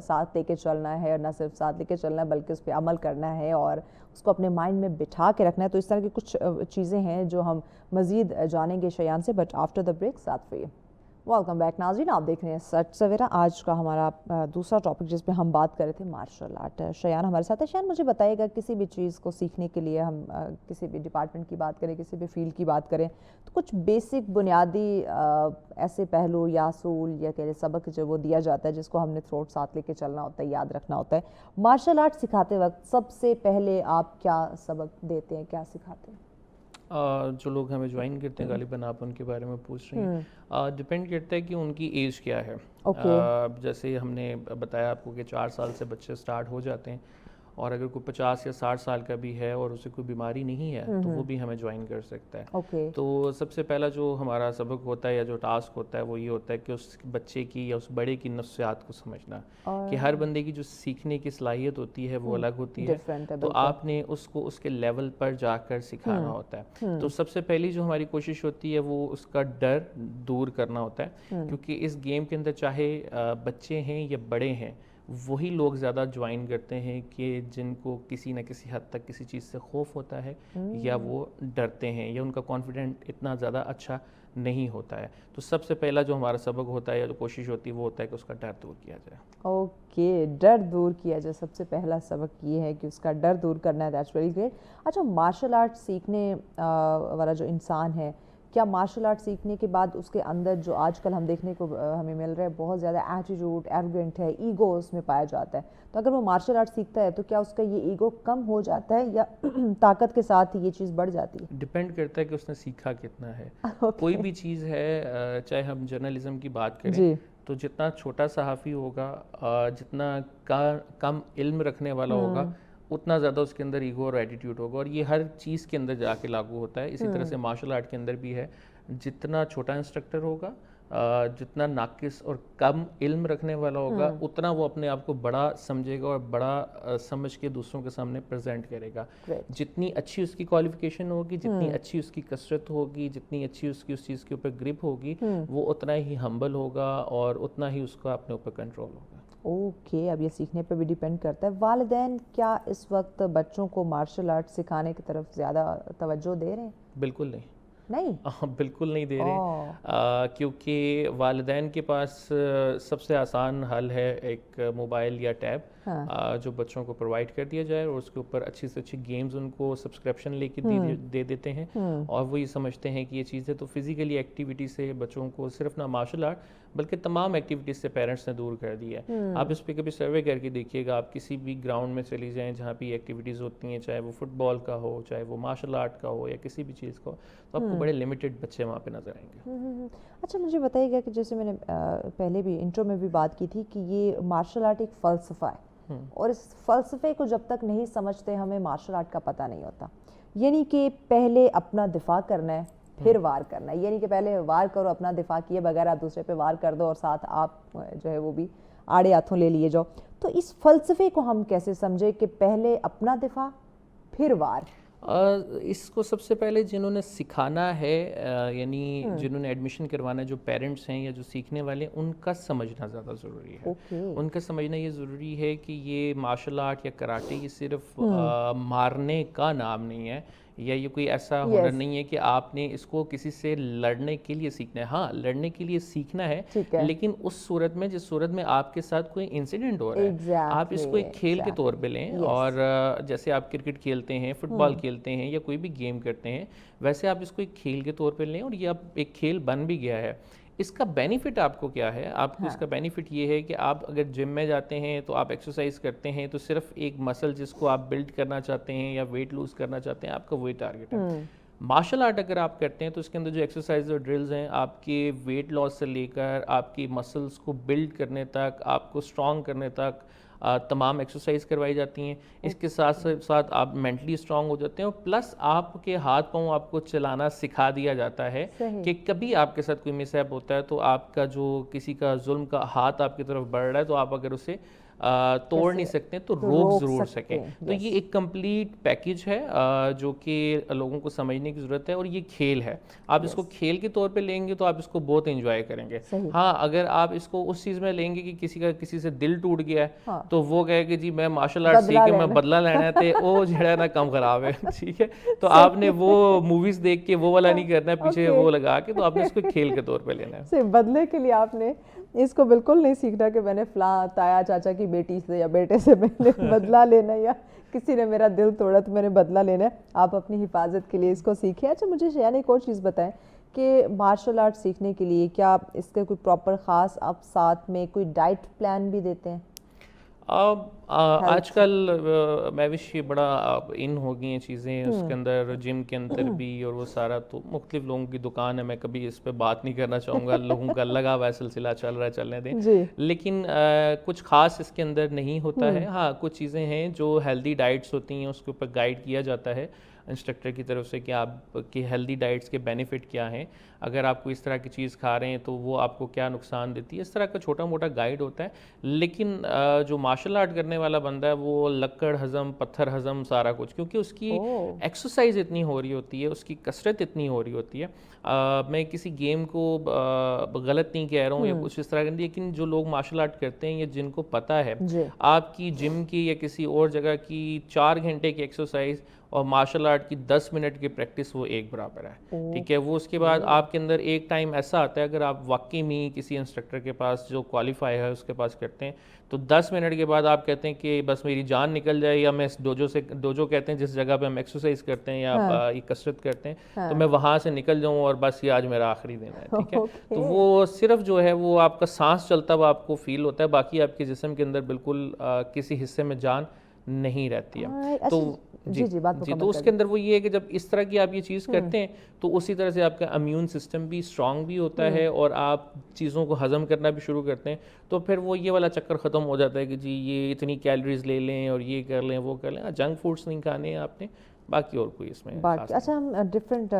ساتھ لے کے چلنا ہے, اور نہ صرف ساتھ لے کے چلنا ہے بلکہ اس پہ عمل کرنا ہے اور اس کو اپنے مائنڈ میں بٹھا کے رکھنا ہے؟ تو اس طرح کی کچھ چیزیں ہیں جو ہم مزید جانیں گے شیان سے, بٹ آفٹر دا بریک. ساتھ رہیے. ویلکم بیک ناظرین, آپ دیکھ رہے ہیں سچ سویرا. آج کا ہمارا دوسرا ٹاپک جس پہ ہم بات کر رہے تھے مارشل آرٹ. شیان ہمارے ساتھ ہے. شیان, مجھے بتائیے گا, کسی بھی چیز کو سیکھنے کے لیے ہم کسی بھی ڈپارٹمنٹ کی بات کریں, کسی بھی فیلڈ کی بات کریں, تو کچھ بیسک بنیادی ایسے پہلو یا اصول یا کہ سبق جو وہ دیا جاتا ہے جس کو ہم نے تھروٹ ساتھ لے کے چلنا ہوتا ہے, یاد رکھنا ہوتا ہے. مارشل آرٹ سکھاتے وقت سب سے پہلے آپ کیا سبق دیتے ہیں, کیا سکھاتے ہیں؟ جو لوگ ہمیں جوائن کرتے ہیں, غالباً آپ ان کے بارے میں پوچھ رہی ہیں, ڈپینڈ کرتا ہے کہ ان کی ایج کیا ہے. جیسے ہم نے بتایا آپ کو کہ 4 سال سے بچے سٹارٹ ہو جاتے ہیں, اور اگر کوئی 50 یا 60 سال کا بھی ہے اور اسے کوئی بیماری نہیں ہے تو وہ بھی ہمیں جوائن کر سکتا ہے. تو سب سے پہلا جو ہمارا سبق ہوتا ہے یا جو ٹاسک ہوتا ہے وہ یہ ہوتا ہے کہ اس بچے کی یا اس بڑے کی نفسیات کو سمجھنا, کہ ہر بندے کی جو سیکھنے کی صلاحیت ہوتی ہے وہ الگ ہوتی ہے, تو آپ نے اس کو اس کے لیول پر جا کر سکھانا ہوتا ہے. تو سب سے پہلی جو ہماری کوشش ہوتی ہے وہ اس کا ڈر دور کرنا ہوتا ہے, کیونکہ اس گیم کے اندر چاہے بچے ہیں یا بڑے ہیں, وہی لوگ زیادہ جوائن کرتے ہیں کہ جن کو کسی نہ کسی حد تک کسی چیز سے خوف ہوتا ہے یا وہ ڈرتے ہیں یا ان کا کانفیڈنٹ اتنا زیادہ اچھا نہیں ہوتا ہے. تو سب سے پہلا جو ہمارا سبق ہوتا ہے یا جو کوشش ہوتی ہے وہ ہوتا ہے کہ اس کا ڈر دور کیا جائے. اوکے, ڈر دور کیا جائے. سب سے پہلا سبق یہ ہے کہ اس کا ڈر دور کرنا ہے. That's very great. اچھا, مارشل آرٹ سیکھنے والا جو انسان ہے, کیا مارشل آرٹ سیکھنے کے بعد اس کے اندر جو آج کل ہم دیکھنے کو ہمیں مل رہا ہے بہت زیادہ ایٹیٹیوڈ, ایروگنٹ ہے, ایگو اس میں پایا جاتا ہے, تو اگر وہ مارشل آرٹ سیکھتا ہے تو کیا اس کا یہ ایگو کم ہو جاتا ہے یا طاقت کے ساتھ ہی یہ چیز بڑھ جاتی ہے؟ ڈپینڈ کرتا ہے کہ اس نے سیکھا کتنا ہے. کوئی بھی چیز ہے, چاہے ہم جرنلزم کی بات کریں, تو جتنا چھوٹا صحافی ہوگا, جتنا کم علم رکھنے والا ہوگا, اتنا زیادہ اس کے اندر ایگو اور ایٹیٹیوڈ ہوگا, اور یہ ہر چیز کے اندر جا کے لاگو ہوتا ہے. اسی طرح سے مارشل آرٹ کے اندر بھی ہے, جتنا چھوٹا انسٹرکٹر ہوگا جتنا ناقص اور کم علم رکھنے والا ہوگا اتنا وہ اپنے آپ کو بڑا سمجھے گا اور بڑا سمجھ کے دوسروں کے سامنے پریزنٹ کرے گا. جتنی اچھی اس کی کوالیفیکیشن ہوگی, جتنی اچھی اس کی کثرت ہوگی, جتنی اچھی اس کی اس چیز کے اوپر گرپ ہوگی, وہ اتنا ہی ہمبل ہوگا اور اتنا ہی اس کا اپنے اوپر کنٹرول ہوگا. اوکے, اب یہ سیکھنے پہ بھی ڈیپینڈ کرتا ہے. والدین کیا اس وقت بچوں کو مارشل آرٹ سکھانے کی طرف زیادہ توجہ دے رہے ہیں؟ بالکل نہیں, بالکل نہیں دے رہے, کیونکہ والدین کے پاس سب سے آسان حل ہے ایک موبائل یا ٹیب جو بچوں کو پرووائڈ کر دیا جائے اور اس کے اوپر اچھی سے اچھی گیمز ان کو سبسکرپشن لے کے دے دیتے ہیں اور وہ یہ سمجھتے ہیں کہ یہ چیزیں تو فزیکلی ایکٹیویٹی سے بچوں کو صرف نہ مارشل آرٹ بلکہ تمام ایکٹیویٹیز سے پیرنٹس نے دور کر دی ہے. آپ اس پہ کبھی سروے کر کے دیکھیے گا, آپ کسی بھی گراؤنڈ میں چلی جائیں جہاں پہ ایکٹیویٹیز ہوتی ہیں, چاہے وہ فٹ بال کا ہو, چاہے وہ مارشل آرٹ کا ہو یا کسی بھی چیز کا ہو, تو آپ کو بڑے لمیٹڈ بچے وہاں پہ نظر آئیں گے. اچھا, مجھے بتائیے گا کہ جیسے میں نے پہلے بھی انٹرو میں بھی بات کی تھی کہ یہ مارشل آرٹ ایک فلسفہ ہے اور اس فلسفے کو جب تک نہیں سمجھتے ہمیں مارشل آرٹ کا پتہ نہیں ہوتا. یعنی کہ پہلے اپنا دفاع کرنا ہے پھر وار کرنا ہے, یعنی کہ پہلے وار کرو, اپنا دفاع کیے بغیر آپ دوسرے پہ وار کر دو اور ساتھ آپ جو ہے وہ بھی آڑے ہاتھوں لے لیے جاؤ. تو اس فلسفے کو ہم کیسے سمجھے کہ پہلے اپنا دفاع پھر وار؟ اس کو سب سے پہلے جنہوں نے سکھانا ہے, یعنی جنہوں نے ایڈمیشن کروانا ہے, جو پیرنٹس ہیں یا جو سیکھنے والے ہیں, ان کا سمجھنا زیادہ ضروری ہے. ان کا سمجھنا یہ ضروری ہے کہ یہ مارشل آرٹ یا کراٹے یہ صرف مارنے کا نام نہیں ہے, یا یہ کوئی ایسا ہنر نہیں ہے کہ آپ نے اس کو کسی سے لڑنے کے لیے سیکھنا ہے. ہاں, لڑنے کے لیے سیکھنا ہے, لیکن اس صورت میں جس صورت میں آپ کے ساتھ کوئی انسیڈنٹ ہو رہا ہے, آپ اس کو ایک کھیل کے طور پہ لیں. اور جیسے آپ کرکٹ کھیلتے ہیں, فٹ بال کھیلتے ہیں یا کوئی بھی گیم کرتے ہیں, ویسے آپ اس کو ایک کھیل کے طور پہ لیں. اور یہ اب ایک کھیل بن بھی گیا ہے. اس کا بینیفٹ آپ کو کیا ہے؟ آپ کو اس کا بینیفٹ یہ ہے کہ آپ اگر جم میں جاتے ہیں تو آپ ایکسرسائز کرتے ہیں, تو صرف ایک مسل جس کو آپ بلڈ کرنا چاہتے ہیں یا ویٹ لوز کرنا چاہتے ہیں, آپ کا وہی ٹارگٹ ہے. مارشل آرٹ اگر آپ کرتے ہیں تو اس کے اندر جو ایکسرسائز اور ڈرلز ہیں, آپ کے ویٹ لاس سے لے کر آپ کی مسلس کو بلڈ کرنے تک, آپ کو اسٹرانگ کرنے تک تمام ایکسرسائز کروائی جاتی ہیں. اس کے ساتھ ساتھ آپ مینٹلی اسٹرانگ ہو جاتے ہیں, اور پلس آپ کے ہاتھ پاؤں آپ کو چلانا سکھا دیا جاتا ہے کہ کبھی آپ کے ساتھ کوئی مس ہیپ ہوتا ہے تو آپ کا جو کسی کا ظلم کا ہاتھ آپ کی طرف بڑھ رہا ہے, تو آپ اگر اسے توڑ نہیں سکتے تو روک ضرور سکیں. تو یہ ایک کمپلیٹ پیکج ہے جو کہ لوگوں کو سمجھنے کی ضرورت ہے, اور یہ کھیل ہے. آپ اس کو کھیل کے طور پہ لیں گے تو آپ اس کو بہت انجوائے کریں گے. ہاں, اگر آپ اس کو اس چیز میں لیں گے کہ کسی سے دل ٹوٹ گیا ہے تو وہ کہے کہ جی میں مارشل آرٹ سیکھ کے میں بدلہ لینا ہے, تے وہ جڑا نا کم خراب ہے. ٹھیک ہے, تو آپ نے وہ موویز دیکھ کے وہ والا نہیں کرنا ہے, پیچھے وہ لگا کے, تو آپ نے اس کو کھیل کے طور پہ لینا ہے. صرف بدلے کے لیے آپ نے اس کو بالکل نہیں سیکھنا کہ میں نے فلاں تایا چاچا کی بیٹی سے یا بیٹے سے میں نے بدلہ لینا, یا کسی نے میرا دل توڑا تو میں نے بدلہ لینا ہے. آپ اپنی حفاظت کے لیے اس کو سیکھیں. اچھا, مجھے یعنی ایک اور چیز بتائیں کہ مارشل آرٹ سیکھنے کے لیے کیا آپ اس کے کوئی پراپر خاص آپ ساتھ میں کوئی ڈائٹ پلان بھی دیتے ہیں؟ آج کل میں وش یہ بڑا ان ہو گئی ہیں چیزیں, اس کے اندر جم کے اندر بھی, اور وہ سارا تو مختلف لوگوں کی دکان ہے, میں کبھی اس پہ بات نہیں کرنا چاہوں گا. لوگوں کا لگا ہوا سلسلہ چل رہا ہے, چلنے دیں. لیکن کچھ خاص اس کے اندر نہیں ہوتا ہے. ہاں, کچھ چیزیں ہیں جو ہیلدی ڈائٹس ہوتی ہیں, اس کے اوپر گائیڈ کیا جاتا ہے انسٹرکٹر کی طرف سے کہ آپ کی ہیلدی ڈائٹس کے بینیفٹ کیا ہیں, اگر آپ کو اس طرح کی چیز کھا رہے ہیں تو وہ آپ کو کیا نقصان دیتی ہے. اس طرح کا چھوٹا موٹا گائیڈ ہوتا ہے. لیکن جو مارشل آرٹ کرنے والا بندہ ہے وہ لکڑ ہضم, پتھر ہضم, سارا کچھ, کیونکہ اس کی ایکسرسائز اتنی ہو رہی ہوتی ہے, اس کی کثرت اتنی ہو رہی ہوتی ہے. میں کسی گیم کو غلط نہیں کہہ رہا ہوں یا کچھ اس طرح کا, لیکن جو لوگ مارشل آرٹ کرتے ہیں یا جن کو پتہ ہے آپ کی جم کی یا کسی اور جگہ کی 4 گھنٹے کی ایکسرسائز اور مارشل آرٹ کی 10 منٹ کی پریکٹس وہ ایک برابر ہے. ٹھیک ہے, وہ اس کے بعد آپ کے اندر ایک ٹائم ایسا آتا ہے, اگر آپ واقعی میں کسی انسٹرکٹر کے پاس جو کوالیفائی ہے اس کے پاس کرتے ہیں, تو 10 منٹ کے بعد آپ کہتے ہیں کہ بس میری جان نکل جائے, یا میں اس ڈوجو کہتے ہیں جس جگہ پہ ہم ایکسرسائز کرتے ہیں یا کسرت کرتے ہیں, تو میں وہاں سے نکل جاؤں اور بس یہ آج میرا آخری دن ہے. ٹھیک ہے, تو وہ صرف جو ہے وہ آپ کا سانس چلتا ہوا آپ کو فیل ہوتا ہے, باقی آپ کے جسم کے اندر بالکل کسی حصے میں جان نہیں رہتی ہے. تو تو اس کے اندر وہ یہ ہے کہ جب اس طرح کی آپ یہ چیز کرتے ہیں تو اسی طرح سے آپ کا امیون سسٹم بھی اسٹرانگ بھی ہوتا ہے, اور آپ چیزوں کو ہضم کرنا بھی شروع کرتے ہیں. تو پھر وہ یہ والا چکر ختم ہو جاتا ہے کہ جی یہ اتنی کیلریز لے لیں اور یہ کر لیں وہ کر لیں. جنک فوڈس نہیں کھانے ہیں آپ نے, باقی اور کوئی اس میں باقی اچھا ہم ڈفرینٹ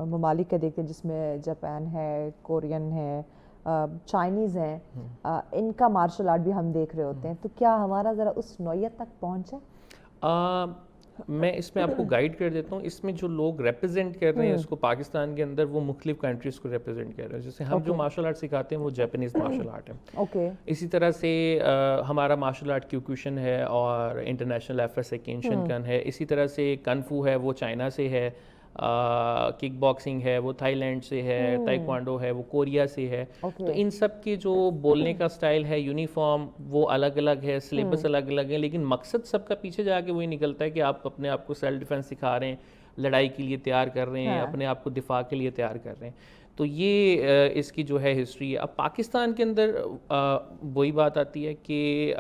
ممالک کا دیکھتے ہیں جس میں جاپان ہے, کورین ہے, چائنیز ہیں, ان کا مارشل آرٹ بھی ہم دیکھ رہے ہوتے ہیں, تو کیا ہمارا ذرا اس نوعیت تک پہنچا؟ میں اس میں آپ کو گائیڈ کر دیتا ہوں. اس میں جو لوگ ریپرزینٹ کر رہے ہیں اس کو پاکستان کے اندر, وہ مختلف کنٹریز کو ریپرزینٹ کر رہے ہیں. جیسے ہم جو مارشل آرٹ سکھاتے ہیں وہ جاپانیز مارشل آرٹ ہے. اسی طرح سے ہمارا مارشل آرٹ کیوکوشن ہے اور انٹرنیشنل ایفرسیکین شنکن ہے. اسی طرح سے کنفو ہے وہ چائنا سے ہے, کک باکسنگ ہے وہ تھائی لینڈ سے ہے, تائیکوانڈو ہے وہ کوریا سے ہے. تو ان سب کے جو بولنے کا سٹائل ہے, یونیفارم وہ الگ الگ ہے, سلیبس الگ الگ ہے, لیکن مقصد سب کا پیچھے جا کے وہی نکلتا ہے کہ آپ اپنے آپ کو سیلف ڈیفینس سکھا رہے ہیں, لڑائی کے لیے تیار کر رہے ہیں, اپنے آپ کو دفاع کے لیے تیار کر رہے ہیں. تو یہ اس کی جو ہے ہسٹری ہے. اب پاکستان کے اندر وہی بات آتی ہے کہ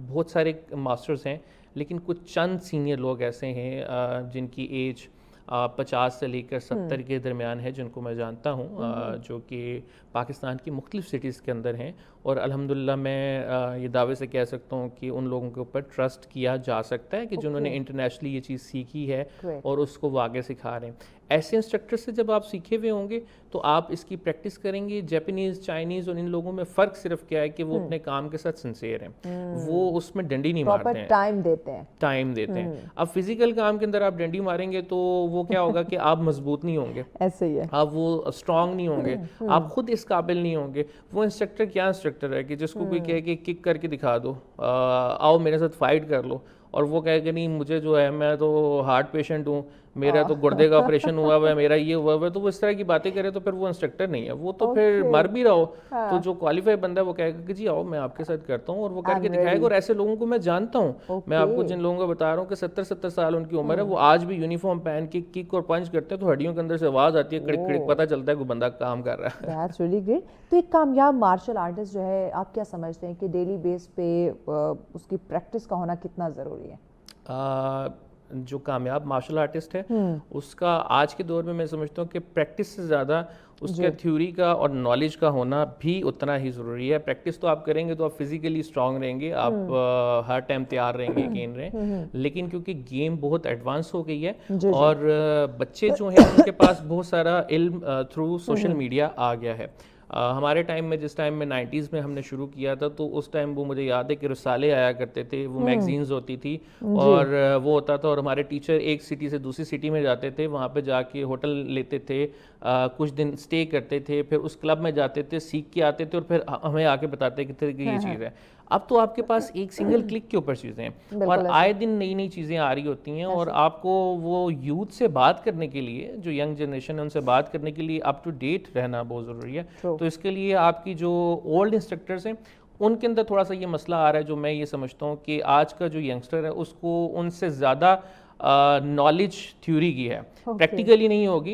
بہت سارے ماسٹرز ہیں, لیکن کچھ چند سینئر لوگ ایسے ہیں جن کی ایج 50 سے لے کر 70 کے درمیان ہے, جن کو میں جانتا ہوں, جو کہ پاکستان کی مختلف سٹیز کے اندر ہیں. اور الحمدللہ میں یہ دعوے سے کہہ سکتا ہوں کہ ان لوگوں کے اوپر ٹرسٹ کیا جا سکتا ہے کہ جنہوں نے انٹرنیشنلی یہ چیز سیکھی ہے اور اس کو آگے سکھا رہے ہیں. ایسے انسٹرکٹر سے جب آپ سیکھے ہوئے ہوں گے تو آپ اس کی پریکٹس کریں گے. جاپانیز, چائنیز اور ان لوگوں میں فرق صرف کیا ہے کہ وہ اپنے کام کے ساتھ سنسیئر ہیں, وہ اس میں ڈنڈی نہیں مارتے ہیں, ٹائم دیتے ہیں. اب فزیکل کام کے اندر آپ ڈنڈی ماریں گے تو وہ کیا ہوگا کہ آپ مضبوط نہیں ہوں گے, ایسے ہی ہے, آپ وہ اسٹرانگ نہیں ہوں گے, آپ خود اس قابل نہیں ہوں گے. وہ انسٹرکٹر کیا انسٹرکٹر ہے کہ جس کو کوئی کہے کہ کک کر کے دکھا دو, آؤ میرے ساتھ فائٹ کر لو, اور وہ کہے کہ نہیں مجھے جو ہے میں تو ہارٹ پیشنٹ ہوں, میرا تو گردے کا آپریشن ہوا ہوا ہے, میرا یہ ہوا ہوا ہے, تو وہ اس طرح کی باتیں کرے تو پھر وہ انسٹرکٹر نہیں ہے. وہ تو پھر مر بھی رہو تو جو کوالیفائی بندہ ہے وہ کہے گا کہ جی آؤ میں آپ کے ساتھ کرتا ہوں, اور وہ کر کے دکھائے گا. اور ایسے لوگوں کو میں جانتا ہوں, میں آپ کو جن لوگوں کو بتا رہا ہوں کہ 70 سال ان کی عمر ہے, وہ آج بھی یونیفارم پہن کے کک اور پنچ کرتے ہیں تو ہڈیوں کے اندر سے آواز آتی ہے, کڑک کڑک, پتہ چلتا ہے کہ بندہ کام کر رہا ہے. That's really great. تو ایک کامیاب مارشل آرٹسٹ جو ہے آپ کیا سمجھتے ہیں کہ ڈیلی بیس پہ اس کی پریکٹس کا ہونا کتنا ضروری ہے؟ جو کامیاب مارشل آرٹسٹ ہے اس کا آج کے دور میں میں سمجھتا ہوں کہ پریکٹس سے زیادہ اس کے تھیوری کا اور نالج کا ہونا بھی اتنا ہی ضروری ہے. پریکٹس تو آپ کریں گے تو آپ فزیکلی اسٹرانگ رہیں گے, آپ ہر ٹائم تیار رہیں گے, گین رہیں, لیکن کیونکہ گیم بہت ایڈوانس ہو گئی ہے اور بچے جو ہیں ان کے پاس بہت سارا علم تھرو سوشل میڈیا آ گیا ہے. ہمارے ٹائم میں, جس ٹائم میں 90s میں ہم نے شروع کیا تھا, تو اس ٹائم وہ مجھے یاد ہے کہ رسالے آیا کرتے تھے, وہ میگزینز ہوتی تھی اور وہ ہوتا تھا, اور ہمارے ٹیچر ایک سٹی سے دوسری سٹی میں جاتے تھے, وہاں پہ جا کے ہوٹل لیتے تھے, کچھ دن اسٹے کرتے تھے, پھر اس کلب میں جاتے تھے, سیکھ کے آتے تھے اور پھر ہمیں آ کے بتاتے کہ یہ چیز ہے. اب تو آپ کے پاس ایک سنگل کلک کے اوپر چیزیں ہیں اور آئے دن نئی نئی چیزیں آ رہی ہوتی ہیں, اور آپ کو وہ یوتھ سے بات کرنے کے لیے, جو ینگ جنریشن ہے ان سے بات کرنے کے لیے اپ ٹو ڈیٹ رہنا بہت ضروری ہے. تو اس کے لیے آپ کی جو اولڈ انسٹرکٹرز ہیں ان کے اندر تھوڑا سا یہ مسئلہ آ رہا ہے, جو میں یہ سمجھتا ہوں کہ آج کا جو ینگسٹر ہے اس کو ان سے زیادہ نالج تھیوری کی ہے, پریکٹیکلی نہیں ہوگی.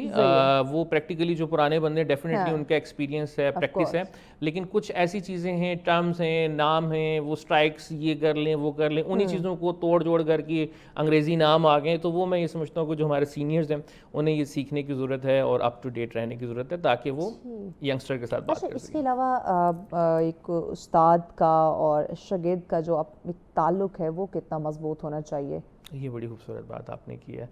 وہ پریکٹیکلی جو پرانے بندے ڈیفینیٹلی ان کا ایکسپیرینس ہے, پریکٹس ہے, لیکن کچھ ایسی چیزیں ہیں, ٹرمز ہیں, نام ہیں, وہ اسٹرائکس یہ کر لیں وہ کر لیں, انہی چیزوں کو توڑ جوڑ کر کے انگریزی نام آ گئے. تو وہ میں یہ سمجھتا ہوں کہ جو ہمارے سینئرز ہیں انہیں یہ سیکھنے کی ضرورت ہے اور اپ ٹو ڈیٹ رہنے کی ضرورت ہے تاکہ وہ ینگسٹر کے ساتھ بات کر سکیں. اس کے علاوہ ایک استاد کا اور شاگرد کا جو تعلق ہے وہ کتنا مضبوط ہونا چاہیے؟ یہ بڑی خوبصورت بات آپ نے کی ہے.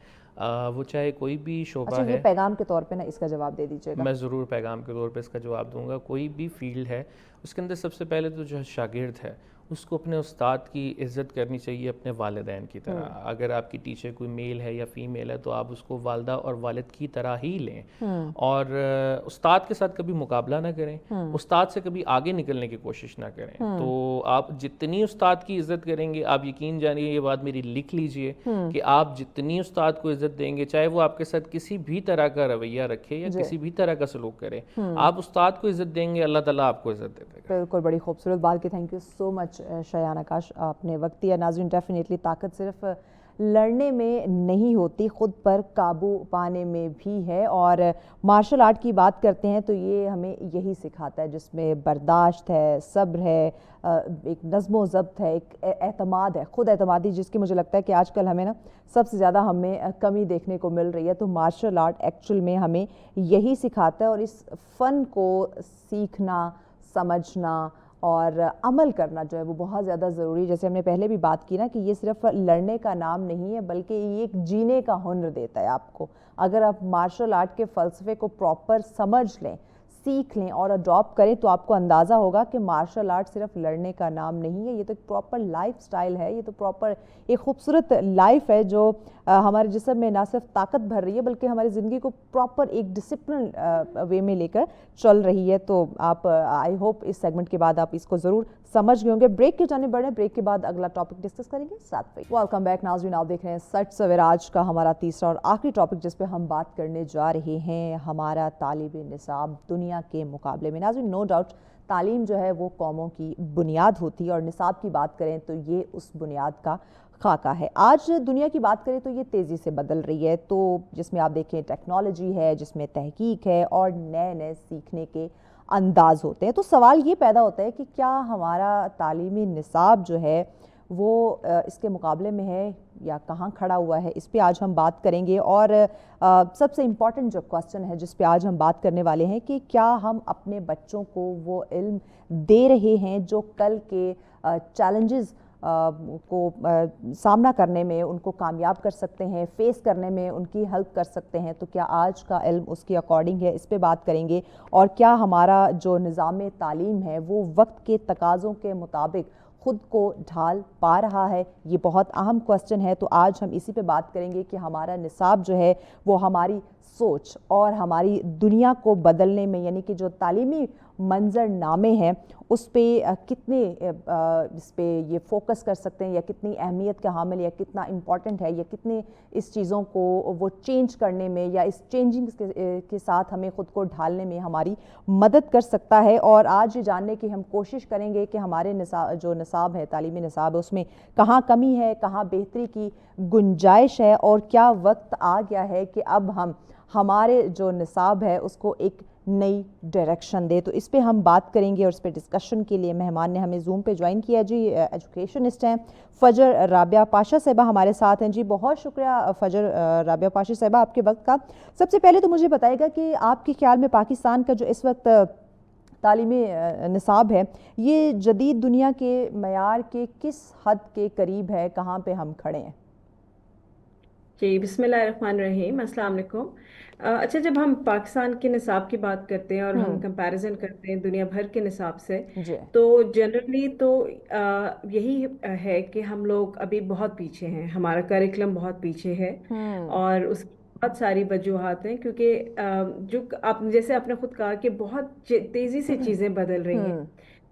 وہ چاہے کوئی بھی شعبہ ہے, یہ پیغام کے طور پہ نا اس کا جواب دے دیجیے گا. میں ضرور پیغام کے طور پہ اس کا جواب دوں گا. کوئی بھی فیلڈ ہے اس کے اندر سب سے پہلے تو جو شاگرد ہے اس کو اپنے استاد کی عزت کرنی چاہیے اپنے والدین کی طرح. اگر آپ کی ٹیچر کوئی میل ہے یا فیمیل ہے تو آپ اس کو والدہ اور والد کی طرح ہی لیں, اور استاد کے ساتھ کبھی مقابلہ نہ کریں, استاد سے کبھی آگے نکلنے کی کوشش نہ کریں. تو آپ جتنی استاد کی عزت کریں گے, آپ یقین جانیے, یہ بات میری لکھ لیجئے, کہ آپ جتنی استاد کو عزت دیں گے, چاہے وہ آپ کے ساتھ کسی بھی طرح کا رویہ رکھے یا کسی بھی طرح کا سلوک کرے, آپ استاد کو عزت دیں گے, اللہ تعالیٰ آپ کو عزت دے دے گا. بالکل, بڑی خوبصورت بات کی. تھینک یو سو مچ شایان آکاش, آپ نے وقت دیا. ناظرین, ڈیفینیٹلی طاقت صرف لڑنے میں نہیں ہوتی, خود پر قابو پانے میں بھی ہے. اور مارشل آرٹ کی بات کرتے ہیں تو یہ ہمیں یہی سکھاتا ہے, جس میں برداشت ہے, صبر ہے, ایک نظم و ضبط ہے, ایک اعتماد ہے, خود اعتمادی, جس کی مجھے لگتا ہے کہ آج کل ہمیں نا سب سے زیادہ ہمیں کمی دیکھنے کو مل رہی ہے. تو مارشل آرٹ ایکچوئل میں ہمیں یہی سکھاتا ہے, اور اس فن کو سیکھنا, سمجھنا اور عمل کرنا جو ہے وہ بہت زیادہ ضروری ہے. جیسے ہم نے پہلے بھی بات کی نا کہ یہ صرف لڑنے کا نام نہیں ہے بلکہ یہ ایک جینے کا ہنر دیتا ہے آپ کو. اگر آپ مارشل آرٹ کے فلسفے کو پراپر سمجھ لیں, سیکھ لیں اور اڈاپٹ کریں تو آپ کو اندازہ ہوگا کہ مارشل آرٹ صرف لڑنے کا نام نہیں ہے, یہ تو ایک پراپر لائف سٹائل ہے, یہ تو پراپر ایک خوبصورت لائف ہے جو ہمارے جسم میں نہ صرف طاقت بھر رہی ہے بلکہ ہماری زندگی کو پراپر ایک ڈسپلن وے میں لے کر چل رہی ہے. تو آپ آئی ہوپ اس سیگمنٹ کے بعد آپ اس کو ضرور سمجھ گئے ہوں گے. بریک کی جانب بڑھیں, بریک کے بعد اگلا ٹاپک ڈسکس کریں گے 7 بجے. ویلکم بیک ناظرین, آپ دیکھ رہے ہیں سچ سویرا. آج کا ہمارا تیسرا اور آخری ٹاپک جس پہ ہم بات کرنے جا رہے ہیں ہمارا طالب نصاب دنیا کے مقابلے میں. ناظرین نو ڈاؤٹ تعلیم جو ہے وہ قوموں کی بنیاد ہوتی ہے اور نصاب کی بات کریں تو یہ اس بنیاد کا خاکہ ہے. آج دنیا کی بات کریں تو یہ تیزی سے بدل رہی ہے, تو جس میں آپ دیکھیں ٹیکنالوجی ہے, جس میں تحقیق ہے اور نئے نئے سیکھنے کے انداز ہوتے ہیں. تو سوال یہ پیدا ہوتا ہے کہ کیا ہمارا تعلیمی نصاب جو ہے وہ اس کے مقابلے میں ہے یا کہاں کھڑا ہوا ہے, اس پہ آج ہم بات کریں گے. اور سب سے امپورٹنٹ جو کوسچن ہے جس پہ آج ہم بات کرنے والے ہیں کہ کیا ہم اپنے بچوں کو وہ علم دے رہے ہیں جو کل کے چیلنجز کو سامنا کرنے میں ان کو کامیاب کر سکتے ہیں, فیس کرنے میں ان کی ہیلپ کر سکتے ہیں. تو کیا آج کا علم اس کے اکارڈنگ ہے, اس پہ بات کریں گے. اور کیا ہمارا جو نظام تعلیم ہے وہ وقت کے تقاضوں کے مطابق خود کو ڈھال پا رہا ہے, یہ بہت اہم کوسچن ہے. تو آج ہم اسی پہ بات کریں گے کہ ہمارا نصاب جو ہے وہ ہماری سوچ اور ہماری دنیا کو بدلنے میں, یعنی کہ جو تعلیمی منظر نامے ہیں اس پہ کتنے اس پہ یہ فوکس کر سکتے ہیں, یا کتنی اہمیت کا حامل, یا کتنا امپورٹنٹ ہے, یا کتنے اس چیزوں کو وہ چینج کرنے میں یا اس چینجنگ کے ساتھ ہمیں خود کو ڈھالنے میں ہماری مدد کر سکتا ہے. اور آج یہ جاننے کی ہم کوشش کریں گے کہ ہمارے جو نصاب ہے, تعلیمی نصاب ہے, اس میں کہاں کمی ہے, کہاں بہتری کی گنجائش ہے, اور کیا وقت آ گیا ہے کہ اب ہم ہمارے جو نصاب ہے اس کو ایک نئی ڈائریکشن دے. تو اس پہ ہم بات کریں گے اور اس پہ ڈسکشن کے لیے مہمان نے ہمیں زوم پہ جوائن کیا جی, ایجوکیشنسٹ ہیں فجر رابعہ پاشا صاحبہ ہمارے ساتھ ہیں. جی بہت شکریہ فجر رابعہ پاشا صاحبہ آپ کے وقت کا. سب سے پہلے تو مجھے بتائے گا کہ آپ کے خیال میں پاکستان کا جو اس وقت تعلیمی نصاب ہے یہ جدید دنیا کے معیار کے کس حد کے قریب ہے, کہاں پہ ہم کھڑے ہیں؟ جی بسم اللہ الرحمن الرحیم, السلام علیکم. اچھا, جب ہم پاکستان کے نصاب کی بات کرتے ہیں اور ہم کمپیریزن کرتے ہیں دنیا بھر کے نصاب سے, تو جنرلی تو یہی ہے کہ ہم لوگ ابھی بہت پیچھے ہیں, ہمارا کریکلم بہت پیچھے ہے اور اس کی بہت ساری وجوہات ہیں. کیونکہ جو جیسے آپ نے خود کہا کہ بہت تیزی سے چیزیں بدل رہی ہیں,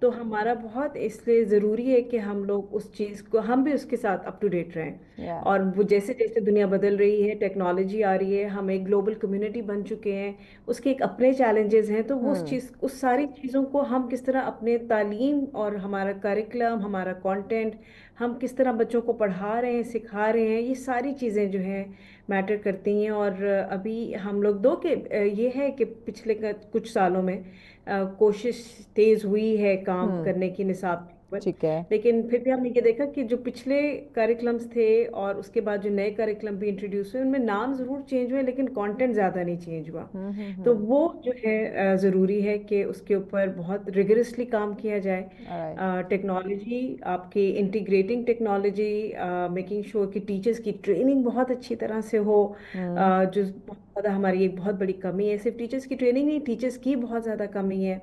تو ہمارا بہت اس لیے ضروری ہے کہ ہم لوگ اس چیز کو, ہم بھی اس کے ساتھ اپ ٹو ڈیٹ رہیں. اور وہ جیسے جیسے دنیا بدل رہی ہے, ٹیکنالوجی آ رہی ہے, ہم ایک گلوبل کمیونٹی بن چکے ہیں, اس کے ایک اپنے چیلنجز ہیں. تو وہ اس ساری چیزوں کو ہم کس طرح اپنے تعلیم اور ہمارا کریکلم, ہمارا کانٹینٹ, ہم کس طرح بچوں کو پڑھا رہے ہیں, سکھا رہے ہیں, یہ ساری چیزیں جو ہیں میٹر کرتی ہیں. اور ابھی ہم لوگ کہ یہ ہے کہ پچھلے کچھ سالوں میں کوشش تیز ہوئی ہے کام کرنے کی نصاب پر, لیکن پھر بھی ہم نے یہ دیکھا کہ جو پچھلے کریکلمز تھے اور اس کے بعد جو نئے کریکلم بھی انٹروڈیوس ہوئے ان میں نام ضرور چینج ہوئے لیکن کانٹینٹ زیادہ نہیں چینج ہوا. تو وہ جو ہے ضروری ہے کہ اس کے اوپر بہت ریگرسلی کام کیا جائے. ٹیکنالوجی, آپ کی انٹیگریٹنگ ٹیکنالوجی, میکنگ شور کہ ٹیچرز کی ٹریننگ بہت اچھی طرح سے ہو, جو بہت زیادہ ہماری ایک بہت بڑی کمی ہے. صرف ٹیچرز کی ٹریننگ نہیں, ٹیچرز کی بہت زیادہ کمی ہے.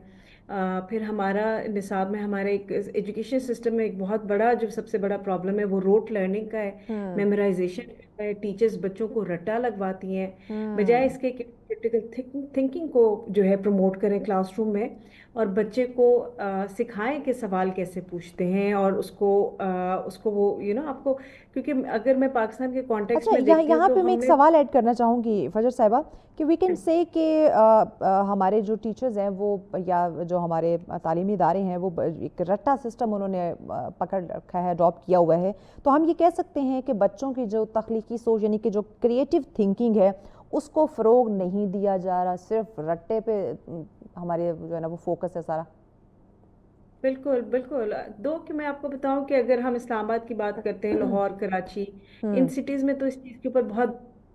پھر ہمارا نصاب میں, ہمارے ایک ایجوکیشن سسٹم میں ایک بہت بڑا جو سب سے بڑا پرابلم ہے وہ روٹ لرننگ کا ہے, میمورائزیشن کا ہے. ٹیچرز بچوں کو رٹا لگواتی ہیں بجائے اس کے کرٹیکل تھنکنگ کو جو ہے پروموٹ کریں کلاس روم میں, اور بچے کو سکھائیں کہ سوال کیسے پوچھتے ہیں, اور اس کو وہ آپ کو, کیونکہ اگر میں پاکستان کے کانٹیکسٹ میں دیکھتی ہوں یہاں پہ میں ایک سوال ایڈ کرنا چاہوں گی فجر صاحبہ کہ وی کین سے کہ ہمارے جو ٹیچرز ہیں وہ, یا جو ہمارے تعلیمی ادارے ہیں, وہ ایک رٹا سسٹم انہوں نے پکڑ رکھا ہے, اڈاپٹ کیا ہوا ہے. تو ہم یہ کہہ سکتے ہیں کہ بچوں کی جو تخلیقی سوچ, یعنی کہ جو کریٹو تھنکنگ ہے, اس کو فروغ نہیں دیا جا رہا, صرف رٹے پہ ہمارے جو ہے نا وہ فوکس ہے سارا. بالکل بالکل. کہ میں آپ کو بتاؤں کہ اگر ہم اسلام آباد کی بات کرتے ہیں, لاہور, کراچی, ان سٹیز میں تو اس چیز کے اوپر بہت